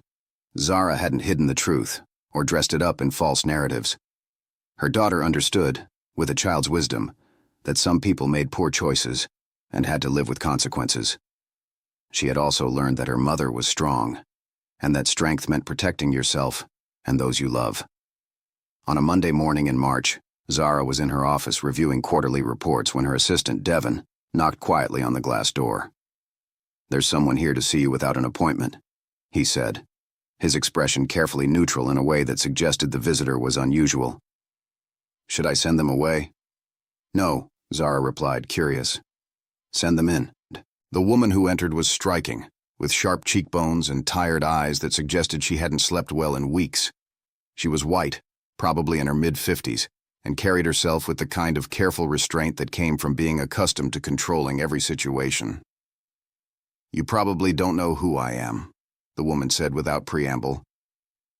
Zara hadn't hidden the truth or dressed it up in false narratives. Her daughter understood, with a child's wisdom, that some people made poor choices and had to live with consequences. She had also learned that her mother was strong, and that strength meant protecting yourself and those you love. On a Monday morning in March, Zara was in her office reviewing quarterly reports when her assistant, Devin, knocked quietly on the glass door. "There's someone here to see you without an appointment," he said, his expression carefully neutral in a way that suggested the visitor was unusual. "Should I send them away?" "No," Zara replied, curious. "Send them in." The woman who entered was striking, with sharp cheekbones and tired eyes that suggested she hadn't slept well in weeks. She was white, probably in her mid-50s, and carried herself with the kind of careful restraint that came from being accustomed to controlling every situation. "You probably don't know who I am," the woman said without preamble.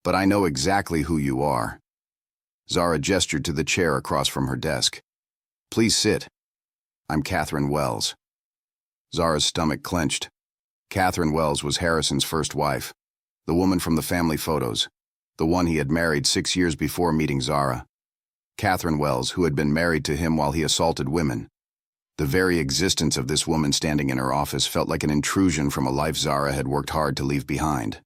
"But I know exactly who you are." Zara gestured to the chair across from her desk. "Please sit. I'm Catherine Wells." Zara's stomach clenched. Catherine Wells was Harrison's first wife, the woman from the family photos, the one he had married 6 years before meeting Zara. Catherine Wells, who had been married to him while he assaulted women. The very existence of this woman standing in her office felt like an intrusion from a life Zara had worked hard to leave behind.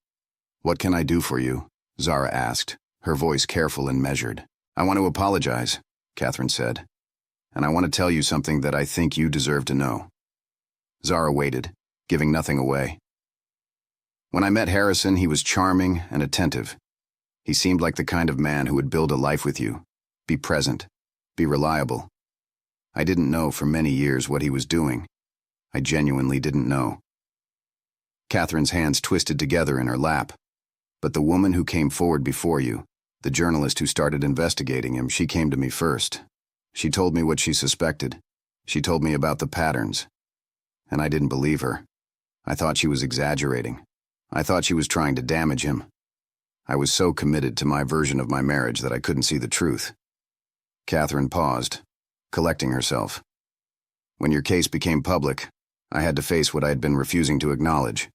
"What can I do for you?" Zara asked, her voice careful and measured. "I want to apologize," Catherine said, "and I want to tell you something that I think you deserve to know." Zara waited, giving nothing away. "When I met Harrison, he was charming and attentive. He seemed like the kind of man who would build a life with you, be present, be reliable. I didn't know for many years what he was doing. I genuinely didn't know." Catherine's hands twisted together in her lap. "But the woman who came forward before you, the journalist who started investigating him, she came to me first. She told me what she suspected. She told me about the patterns. And I didn't believe her. I thought she was exaggerating. I thought she was trying to damage him. I was so committed to my version of my marriage that I couldn't see the truth." Catherine paused, collecting herself. "When your case became public, I had to face what I had been refusing to acknowledge.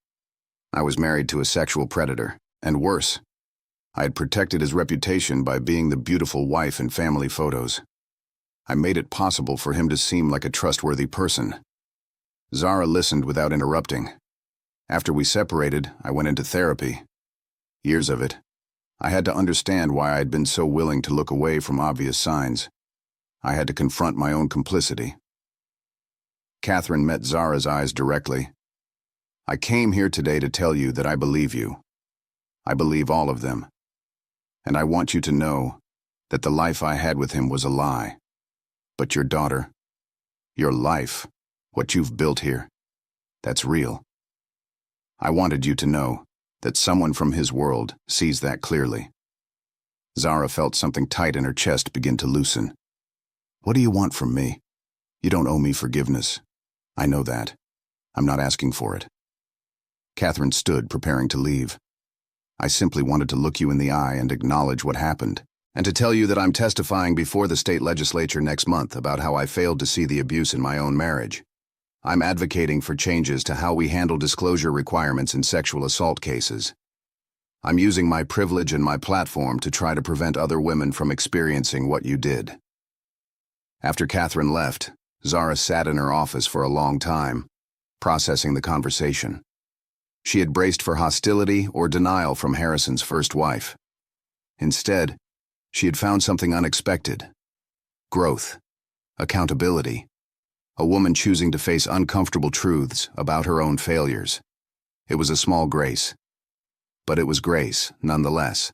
I was married to a sexual predator, and worse. I had protected his reputation by being the beautiful wife in family photos. I made it possible for him to seem like a trustworthy person." Zara listened without interrupting. "After we separated, I went into therapy. Years of it. I had to understand why I had been so willing to look away from obvious signs. I had to confront my own complicity." Catherine met Zara's eyes directly. "I came here today to tell you that I believe you. I believe all of them. And I want you to know that the life I had with him was a lie. But your daughter, your life, what you've built here, that's real. I wanted you to know that someone from his world sees that clearly." Zara felt something tight in her chest begin to loosen. "What do you want from me? You don't owe me forgiveness. I know that. I'm not asking for it." Catherine stood, preparing to leave. "I simply wanted to look you in the eye and acknowledge what happened, and to tell you that I'm testifying before the state legislature next month about how I failed to see the abuse in my own marriage. I'm advocating for changes to how we handle disclosure requirements in sexual assault cases. I'm using my privilege and my platform to try to prevent other women from experiencing what you did." After Catherine left, Zara sat in her office for a long time, processing the conversation. She had braced for hostility or denial from Harrison's first wife. Instead, she had found something unexpected: growth, accountability, a woman choosing to face uncomfortable truths about her own failures. It was a small grace, but it was grace nonetheless.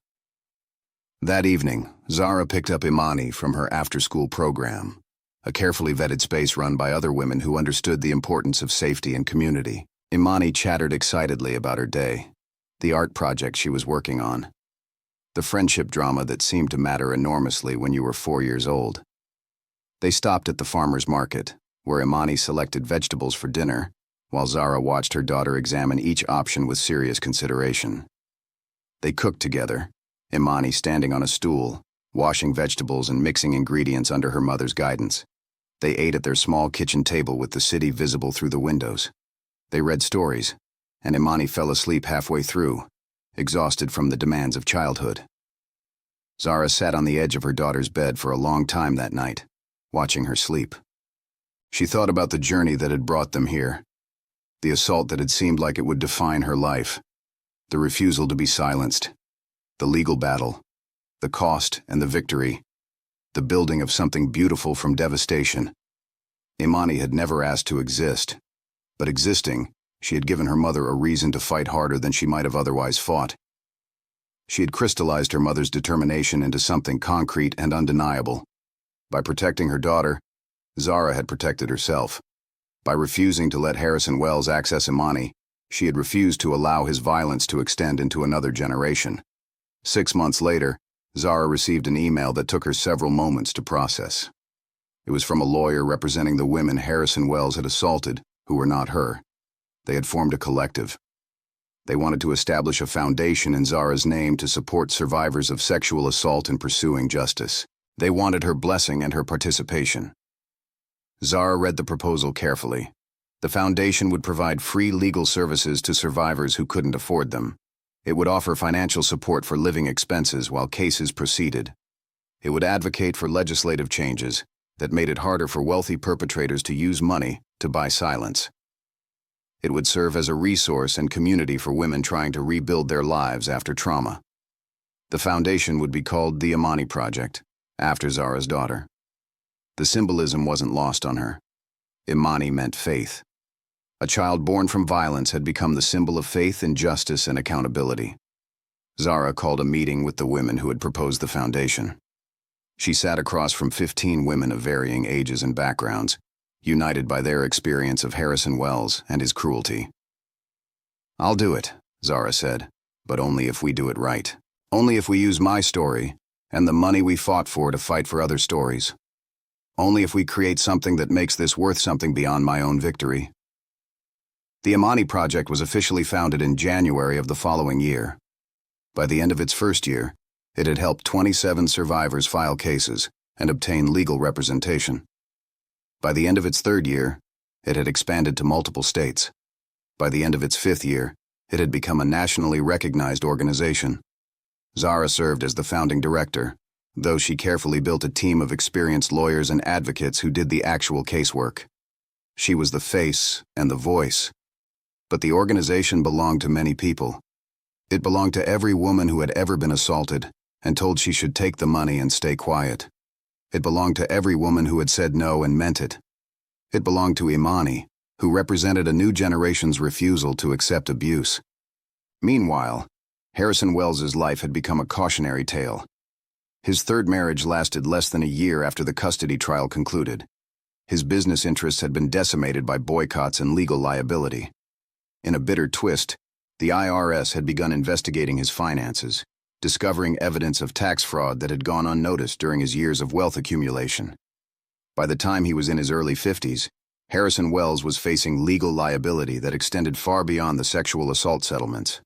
That evening, Zara picked up Imani from her after-school program, a carefully vetted space run by other women who understood the importance of safety and community. Imani chattered excitedly about her day, the art project she was working on, the friendship drama that seemed to matter enormously when you were 4 years old. They stopped at the farmer's market, where Imani selected vegetables for dinner, while Zara watched her daughter examine each option with serious consideration. They cooked together, Imani standing on a stool, washing vegetables and mixing ingredients under her mother's guidance. They ate at their small kitchen table with the city visible through the windows. They read stories, and Imani fell asleep halfway through, exhausted from the demands of childhood. Zara sat on the edge of her daughter's bed for a long time that night, watching her sleep. She thought about the journey that had brought them here, the assault that had seemed like it would define her life, the refusal to be silenced, the legal battle, the cost and the victory, the building of something beautiful from devastation. Imani had never asked to exist, but existing, she had given her mother a reason to fight harder than she might have otherwise fought. She had crystallized her mother's determination into something concrete and undeniable. By protecting her daughter, Zara had protected herself. By refusing to let Harrison Wells access Imani, she had refused to allow his violence to extend into another generation. 6 months later, Zara received an email that took her several moments to process. It was from a lawyer representing the women Harrison Wells had assaulted, who were not her. They had formed a collective. They wanted to establish a foundation in Zara's name to support survivors of sexual assault in pursuing justice. They wanted her blessing and her participation. Zara read the proposal carefully. The foundation would provide free legal services to survivors who couldn't afford them. It would offer financial support for living expenses while cases proceeded. It would advocate for legislative changes that made it harder for wealthy perpetrators to use money to buy silence. It would serve as a resource and community for women trying to rebuild their lives after trauma. The foundation would be called the Imani Project, after Zara's daughter. The symbolism wasn't lost on her. Imani meant faith. A child born from violence had become the symbol of faith in justice and accountability. Zara called a meeting with the women who had proposed the foundation. She sat across from 15 women of varying ages and backgrounds, united by their experience of Harrison Wells and his cruelty. "I'll do it," Zara said, "but only if we do it right. Only if we use my story and the money we fought for to fight for other stories. Only if we create something that makes this worth something beyond my own victory." The Imani Project was officially founded in January of the following year. By the end of its first year, it had helped 27 survivors file cases and obtain legal representation. By the end of its third year, it had expanded to multiple states. By the end of its fifth year, it had become a nationally recognized organization. Zara served as the founding director, though she carefully built a team of experienced lawyers and advocates who did the actual casework. She was the face and the voice. But the organization belonged to many people. It belonged to every woman who had ever been assaulted and told she should take the money and stay quiet. It belonged to every woman who had said no and meant it. It belonged to Imani, who represented a new generation's refusal to accept abuse. Meanwhile, Harrison Wells's life had become a cautionary tale. His third marriage lasted less than a year after the custody trial concluded. His business interests had been decimated by boycotts and legal liability. In a bitter twist, the IRS had begun investigating his finances, discovering evidence of tax fraud that had gone unnoticed during his years of wealth accumulation. By the time he was in his early 50s, Harrison Wells was facing legal liability that extended far beyond the sexual assault settlements.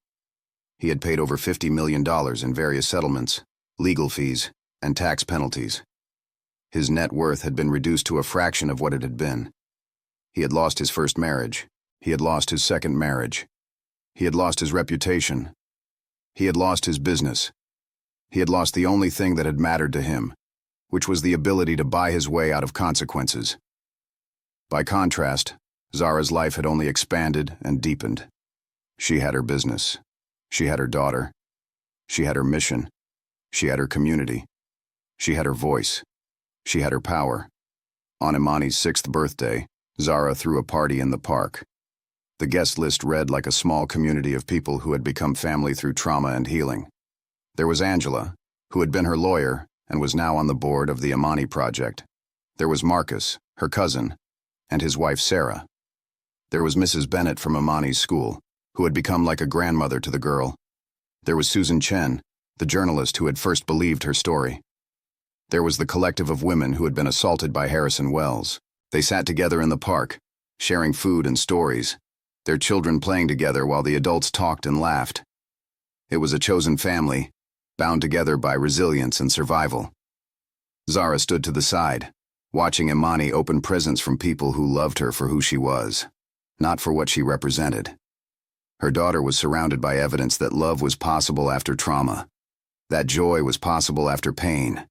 He had paid over $50 million in various settlements, legal fees, and tax penalties. His net worth had been reduced to a fraction of what it had been. He had lost his first marriage. He had lost his second marriage. He had lost his reputation. He had lost his business. He had lost the only thing that had mattered to him, which was the ability to buy his way out of consequences. By contrast, Zara's life had only expanded and deepened. She had her business. She had her daughter. She had her mission. She had her community. She had her voice. She had her power. On Imani's 6th birthday, Zara threw a party in the park. The guest list read like a small community of people who had become family through trauma and healing. There was Angela, who had been her lawyer and was now on the board of the Imani Project. There was Marcus, her cousin, and his wife Sarah. There was Mrs. Bennett from Imani's school, who had become like a grandmother to the girl. There was Susan Chen, the journalist who had first believed her story. There was the collective of women who had been assaulted by Harrison Wells. They sat together in the park, sharing food and stories, their children playing together while the adults talked and laughed. It was a chosen family, bound together by resilience and survival. Zara stood to the side, watching Imani open presents from people who loved her for who she was, not for what she represented. Her daughter was surrounded by evidence that love was possible after trauma, that joy was possible after pain,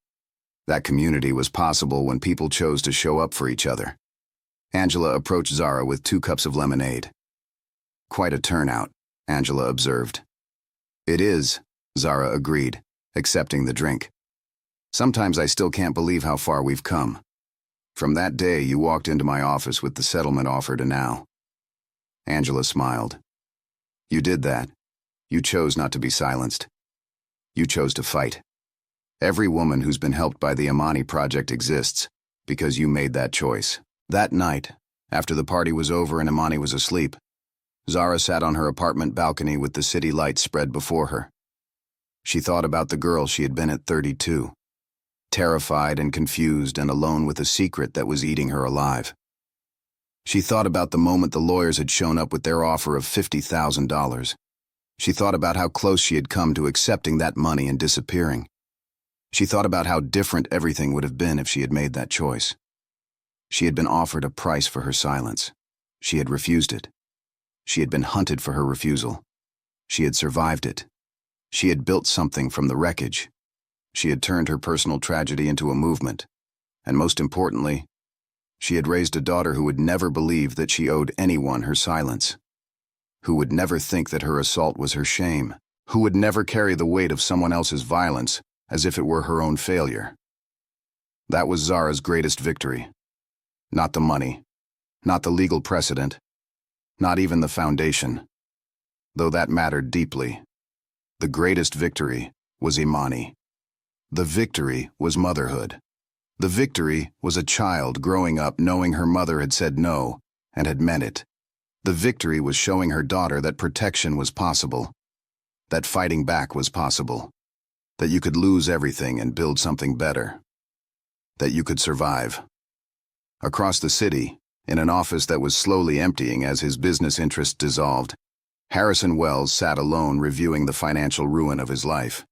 that community was possible when people chose to show up for each other. Angela approached Zara with 2 cups of lemonade. "Quite a turnout," Angela observed. "It is," Zara agreed, accepting the drink. "Sometimes I still can't believe how far we've come. From that day you walked into my office with the settlement offer to now." Angela smiled. "You did that. You chose not to be silenced. You chose to fight. Every woman who's been helped by the Imani Project exists because you made that choice." That night, after the party was over and Imani was asleep, Zara sat on her apartment balcony with the city lights spread before her. She thought about the girl she had been at 32, terrified and confused and alone with a secret that was eating her alive. She thought about the moment the lawyers had shown up with their offer of $50,000. She thought about how close she had come to accepting that money and disappearing. She thought about how different everything would have been if she had made that choice. She had been offered a price for her silence. She had refused it. She had been hunted for her refusal. She had survived it. She had built something from the wreckage. She had turned her personal tragedy into a movement. And most importantly, she had raised a daughter who would never believe that she owed anyone her silence, who would never think that her assault was her shame, who would never carry the weight of someone else's violence as if it were her own failure. That was Zara's greatest victory. Not the money, not the legal precedent, not even the foundation, though that mattered deeply. The greatest victory was Imani. The victory was motherhood. The victory was a child growing up knowing her mother had said no and had meant it. The victory was showing her daughter that protection was possible, that fighting back was possible, that you could lose everything and build something better, that you could survive. Across the city, in an office that was slowly emptying as his business interests dissolved, Harrison Wells sat alone reviewing the financial ruin of his life.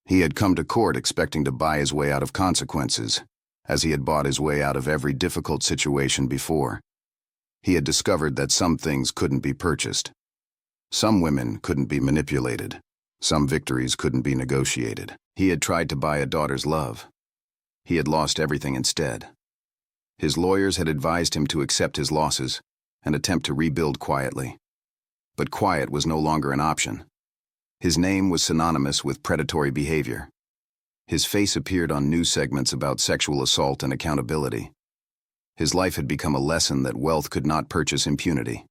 He had come to court expecting to buy his way out of consequences, as he had bought his way out of every difficult situation before. He had discovered that some things couldn't be purchased. Some women couldn't be manipulated. Some victories couldn't be negotiated. He had tried to buy a daughter's love. He had lost everything instead. His lawyers had advised him to accept his losses and attempt to rebuild quietly. But quiet was no longer an option. His name was synonymous with predatory behavior. His face appeared on news segments about sexual assault and accountability. His life had become a lesson that wealth could not purchase impunity.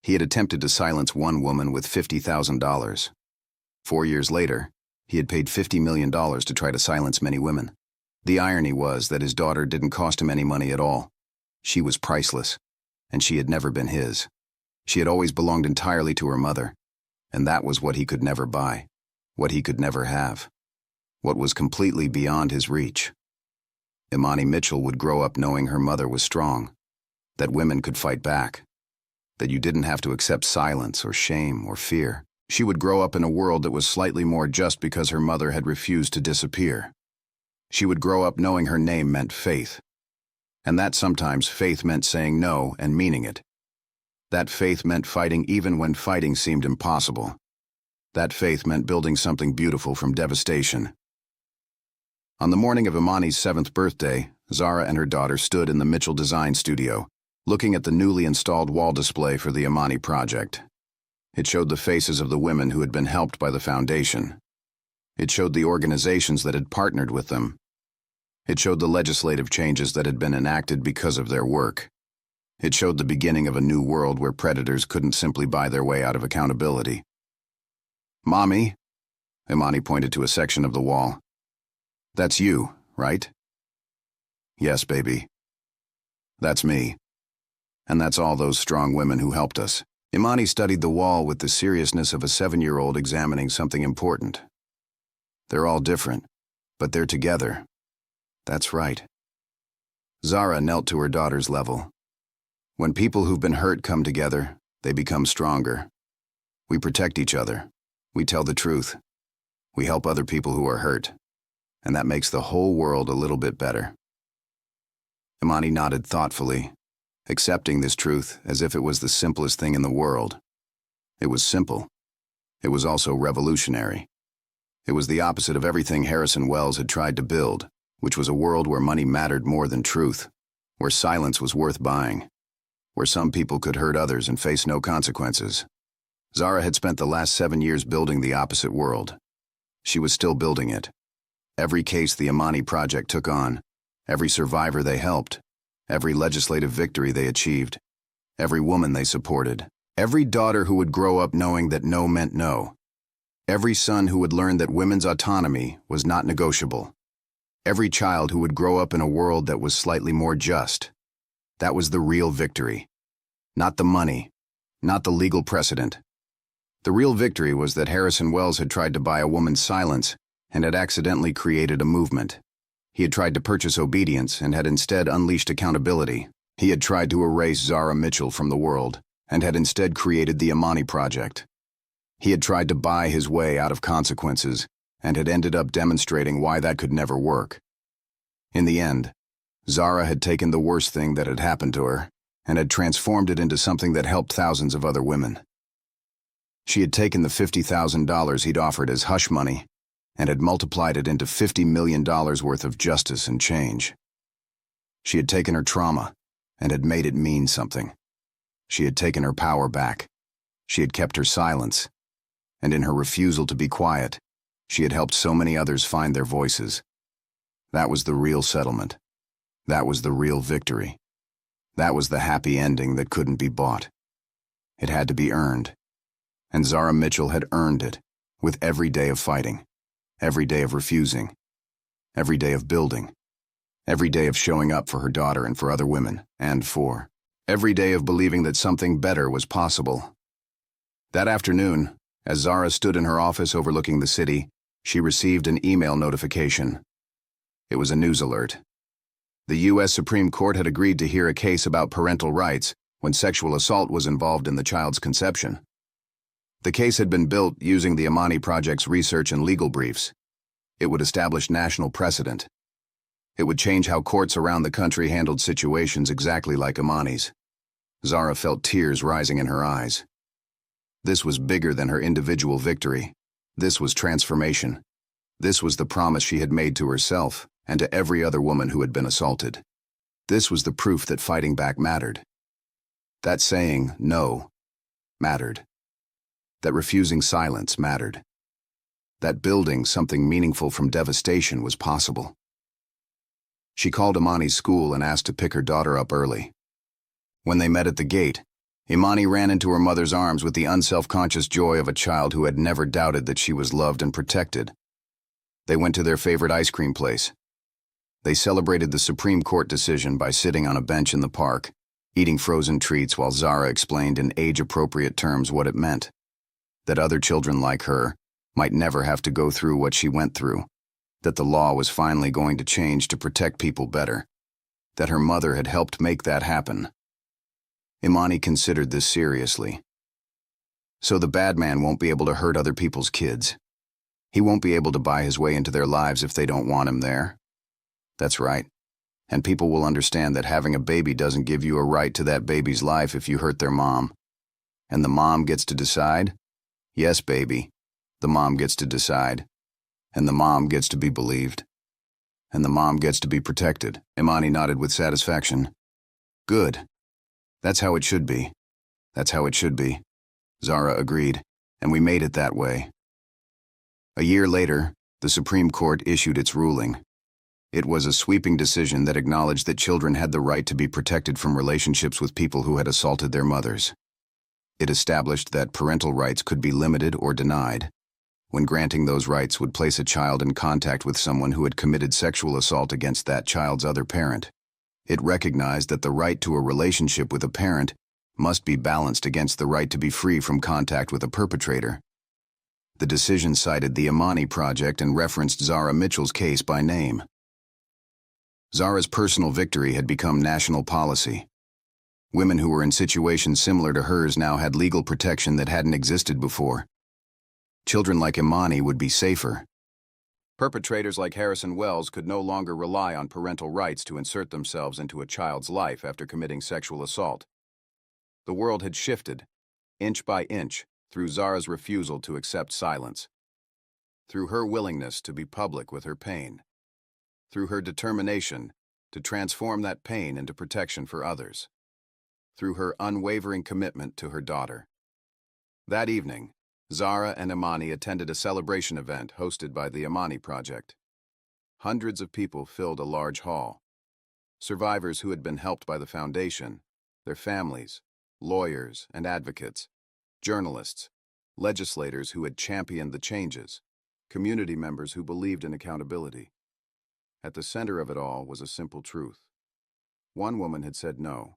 He had attempted to silence one woman with $50,000. 4 years later, he had paid $50 million to try to silence many women. The irony was that his daughter didn't cost him any money at all. She was priceless, and she had never been his. She had always belonged entirely to her mother, and that was what he could never buy, what he could never have, what was completely beyond his reach. Imani Mitchell would grow up knowing her mother was strong, that women could fight back, that you didn't have to accept silence or shame or fear. She would grow up in a world that was slightly more just because her mother had refused to disappear. She would grow up knowing her name meant faith, And that sometimes faith meant saying no and meaning it. That faith meant fighting even when fighting seemed impossible. That faith meant building something beautiful from devastation. On the morning of Imani's 7th birthday, Zara and her daughter stood in the Mitchell Design Studio, looking at the newly installed wall display for the Imani project. It showed the faces of the women who had been helped by the foundation. It showed the organizations that had partnered with them. It showed the legislative changes that had been enacted because of their work. It showed the beginning of a new world where predators couldn't simply buy their way out of accountability. "Mommy," Imani pointed to a section of the wall. "That's you, right?" "Yes, baby. That's me. And that's all those strong women who helped us." Imani studied the wall with the seriousness of a 7-year-old examining something important. "They're all different, but they're together. That's right." Zara knelt to her daughter's level. "When people who've been hurt come together, they become stronger. We protect each other. We tell the truth. We help other people who are hurt. And that makes the whole world a little bit better." Imani nodded thoughtfully, accepting this truth as if it was the simplest thing in the world. It was simple. It was also revolutionary. It was the opposite of everything Harrison Wells had tried to build, which was a world where money mattered more than truth, where silence was worth buying, where some people could hurt others and face no consequences. Zara had spent the last 7 years building the opposite world. She was still building it. Every case the Imani project took on, every survivor they helped, every legislative victory they achieved, every woman they supported, every daughter who would grow up knowing that no meant no, every son who would learn that women's autonomy was not negotiable, every child who would grow up in a world that was slightly more just. That was the real victory. Not the money, not the legal precedent. The real victory was that Harrison Wells had tried to buy a woman's silence and had accidentally created a movement. He had tried to purchase obedience and had instead unleashed accountability. He had tried to erase Zara Mitchell from the world and had instead created the Imani Project. He had tried to buy his way out of consequences and had ended up demonstrating why that could never work. In the end, Zara had taken the worst thing that had happened to her and had transformed it into something that helped thousands of other women. She had taken the $50,000 he'd offered as hush money and had multiplied it into $50 million worth of justice and change. She had taken her trauma and had made it mean something. She had taken her power back. She had kept her silence. And in her refusal to be quiet, she had helped so many others find their voices. That was the real settlement. That was the real victory. That was the happy ending that couldn't be bought. It had to be earned. And Zara Mitchell had earned it with every day of fighting, every day of refusing, every day of building, every day of showing up for her daughter and for other women, and for every day of believing that something better was possible. That afternoon, as Zara stood in her office overlooking the city, she received an email notification. It was a news alert. The U.S. Supreme Court had agreed to hear a case about parental rights when sexual assault was involved in the child's conception. The case had been built using the Imani Project's research and legal briefs. It would establish national precedent. It would change how courts around the country handled situations exactly like Imani's. Zara felt tears rising in her eyes. This was bigger than her individual victory. This was transformation. This was the promise she had made to herself and to every other woman who had been assaulted. This was the proof that fighting back mattered. That saying no mattered. That refusing silence mattered. That building something meaningful from devastation was possible. She called Imani's school and asked to pick her daughter up early. When they met at the gate, Imani ran into her mother's arms with the unself-conscious joy of a child who had never doubted that she was loved and protected. They went to their favorite ice cream place. They celebrated the Supreme Court decision by sitting on a bench in the park, eating frozen treats while Zara explained in age-appropriate terms what it meant. That other children like her might never have to go through what she went through, that the law was finally going to change to protect people better, that her mother had helped make that happen. Imani considered this seriously. So the bad man won't be able to hurt other people's kids. He won't be able to buy his way into their lives if they don't want him there. That's right. And people will understand that having a baby doesn't give you a right to that baby's life if you hurt their mom. And the mom gets to decide? Yes, baby. The mom gets to decide. And the mom gets to be believed. And the mom gets to be protected. Imani nodded with satisfaction. Good. That's how it should be. That's how it should be. Zara agreed, and we made it that way. A year later, the Supreme Court issued its ruling. It was a sweeping decision that acknowledged that children had the right to be protected from relationships with people who had assaulted their mothers. It established that parental rights could be limited or denied, when granting those rights would place a child in contact with someone who had committed sexual assault against that child's other parent. It recognized that the right to a relationship with a parent must be balanced against the right to be free from contact with a perpetrator. The decision cited the Imani Project and referenced Zara Mitchell's case by name. Zara's personal victory had become national policy. Women who were in situations similar to hers now had legal protection that hadn't existed before. Children like Imani would be safer. Perpetrators like Harrison Wells could no longer rely on parental rights to insert themselves into a child's life after committing sexual assault. The world had shifted, inch by inch, through Zara's refusal to accept silence, through her willingness to be public with her pain, through her determination to transform that pain into protection for others, through her unwavering commitment to her daughter. That evening, Zara and Imani attended a celebration event hosted by the Imani Project. Hundreds of people filled a large hall. Survivors who had been helped by the foundation, their families, lawyers and advocates, journalists, legislators who had championed the changes, community members who believed in accountability. At the center of it all was a simple truth. One woman had said no.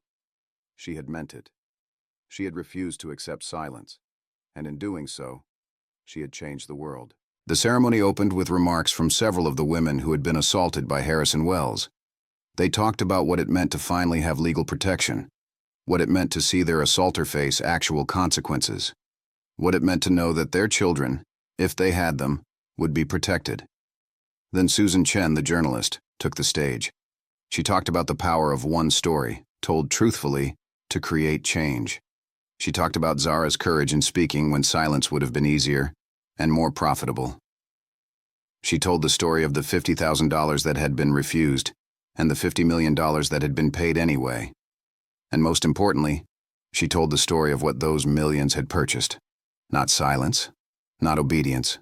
She had meant it. She had refused to accept silence, and in doing so, she had changed the world. The ceremony opened with remarks from several of the women who had been assaulted by Harrison Wells. They talked about what it meant to finally have legal protection, what it meant to see their assaulter face actual consequences, what it meant to know that their children, if they had them, would be protected. Then Susan Chen, the journalist, took the stage. She talked about the power of one story, told truthfully, to create change. She talked about Zara's courage in speaking when silence would have been easier and more profitable. She told the story of the $50,000 that had been refused and the $50 million that had been paid anyway. And most importantly, she told the story of what those millions had purchased. Not silence, not obedience,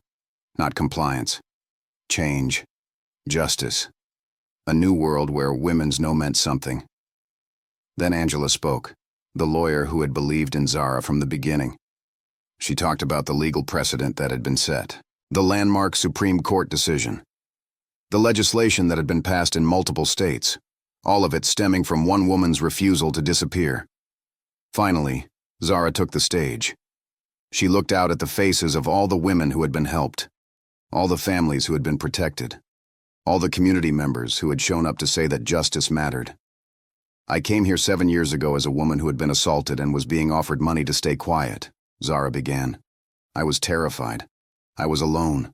not compliance. Change, justice, a new world where women's no meant something. Then Angela spoke, the lawyer who had believed in Zara from the beginning. She talked about the legal precedent that had been set, the landmark Supreme Court decision, the legislation that had been passed in multiple states, all of it stemming from one woman's refusal to disappear. Finally, Zara took the stage. She looked out at the faces of all the women who had been helped, all the families who had been protected, all the community members who had shown up to say that justice mattered. I came here 7 years ago as a woman who had been assaulted and was being offered money to stay quiet, Zara began. I was terrified. I was alone.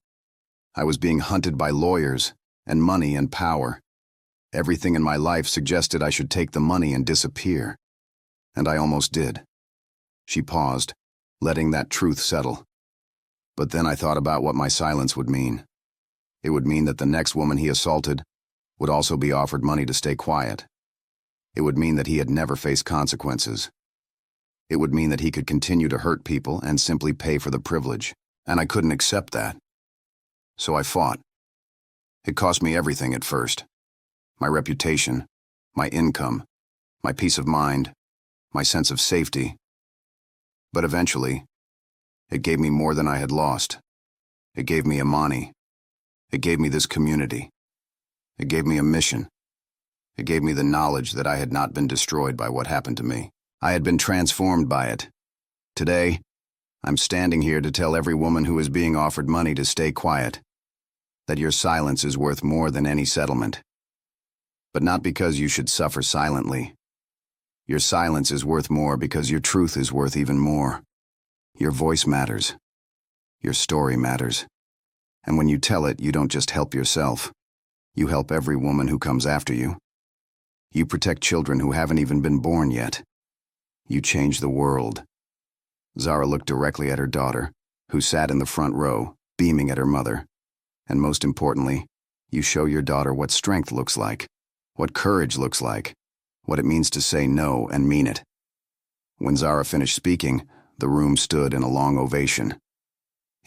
I was being hunted by lawyers and money and power. Everything in my life suggested I should take the money and disappear. And I almost did. She paused, letting that truth settle. But then I thought about what my silence would mean. It would mean that the next woman he assaulted would also be offered money to stay quiet. It would mean that he had never faced consequences. It would mean that he could continue to hurt people and simply pay for the privilege, and I couldn't accept that. So I fought. It cost me everything at first. My reputation, my income, my peace of mind, my sense of safety. But eventually, it gave me more than I had lost. It gave me Imani. It gave me this community. It gave me a mission. It gave me the knowledge that I had not been destroyed by what happened to me. I had been transformed by it. Today, I'm standing here to tell every woman who is being offered money to stay quiet that your silence is worth more than any settlement. But not because you should suffer silently. Your silence is worth more because your truth is worth even more. Your voice matters. Your story matters. And when you tell it, you don't just help yourself. You help every woman who comes after you. You protect children who haven't even been born yet. You change the world. Zara looked directly at her daughter, who sat in the front row, beaming at her mother. And most importantly, you show your daughter what strength looks like, what courage looks like, what it means to say no and mean it. When Zara finished speaking, the room stood in a long ovation.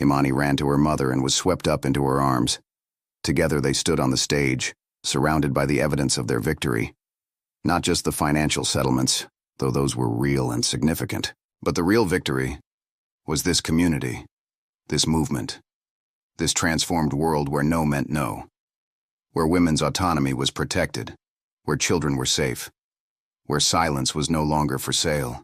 Imani ran to her mother and was swept up into her arms. Together they stood on the stage, surrounded by the evidence of their victory. Not just the financial settlements, though those were real and significant, but the real victory was this community, this movement, this transformed world where no meant no, where women's autonomy was protected, where children were safe, where silence was no longer for sale.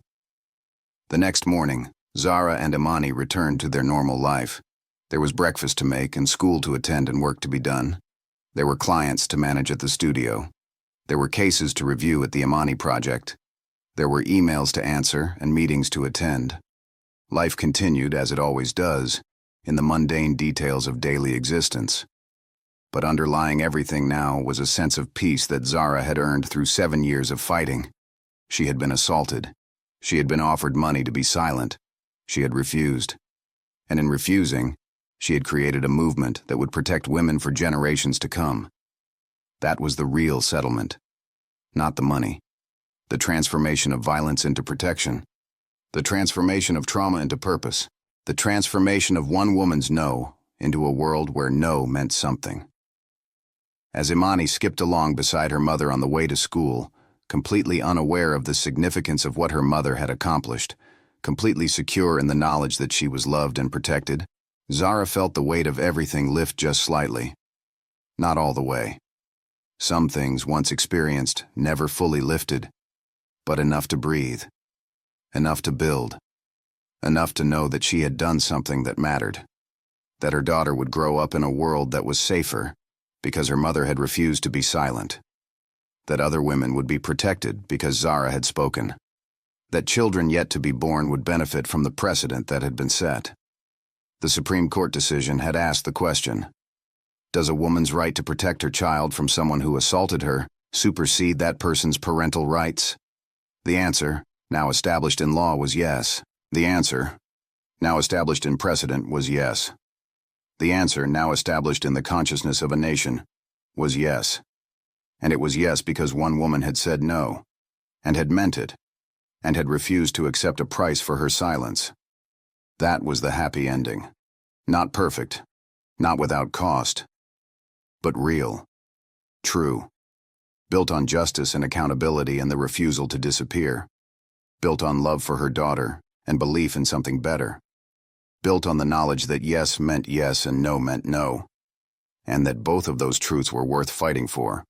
The next morning, Zara and Imani returned to their normal life. There was breakfast to make and school to attend and work to be done. There were clients to manage at the studio. There were cases to review at the Imani project. There were emails to answer and meetings to attend. Life continued, as it always does, in the mundane details of daily existence. But underlying everything now was a sense of peace that Zara had earned through 7 years of fighting. She had been assaulted. She had been offered money to be silent. She had refused. And in refusing, she had created a movement that would protect women for generations to come. That was the real settlement. Not the money. The transformation of violence into protection. The transformation of trauma into purpose. The transformation of one woman's no into a world where no meant something. As Imani skipped along beside her mother on the way to school, completely unaware of the significance of what her mother had accomplished, completely secure in the knowledge that she was loved and protected, Zara felt the weight of everything lift just slightly. Not all the way. Some things, once experienced, never fully lifted, but enough to breathe, enough to build, enough to know that she had done something that mattered, that her daughter would grow up in a world that was safer because her mother had refused to be silent, that other women would be protected because Zara had spoken, that children yet to be born would benefit from the precedent that had been set. The Supreme Court decision had asked the question, does a woman's right to protect her child from someone who assaulted her supersede that person's parental rights? The answer, now established in law, was yes. The answer, now established in precedent, was yes. The answer, now established in the consciousness of a nation, was yes. And it was yes because one woman had said no, and had meant it, and had refused to accept a price for her silence. That was the happy ending. Not perfect, not without cost, but real, true, built on justice and accountability and the refusal to disappear, built on love for her daughter and belief in something better, built on the knowledge that yes meant yes and no meant no, and that both of those truths were worth fighting for.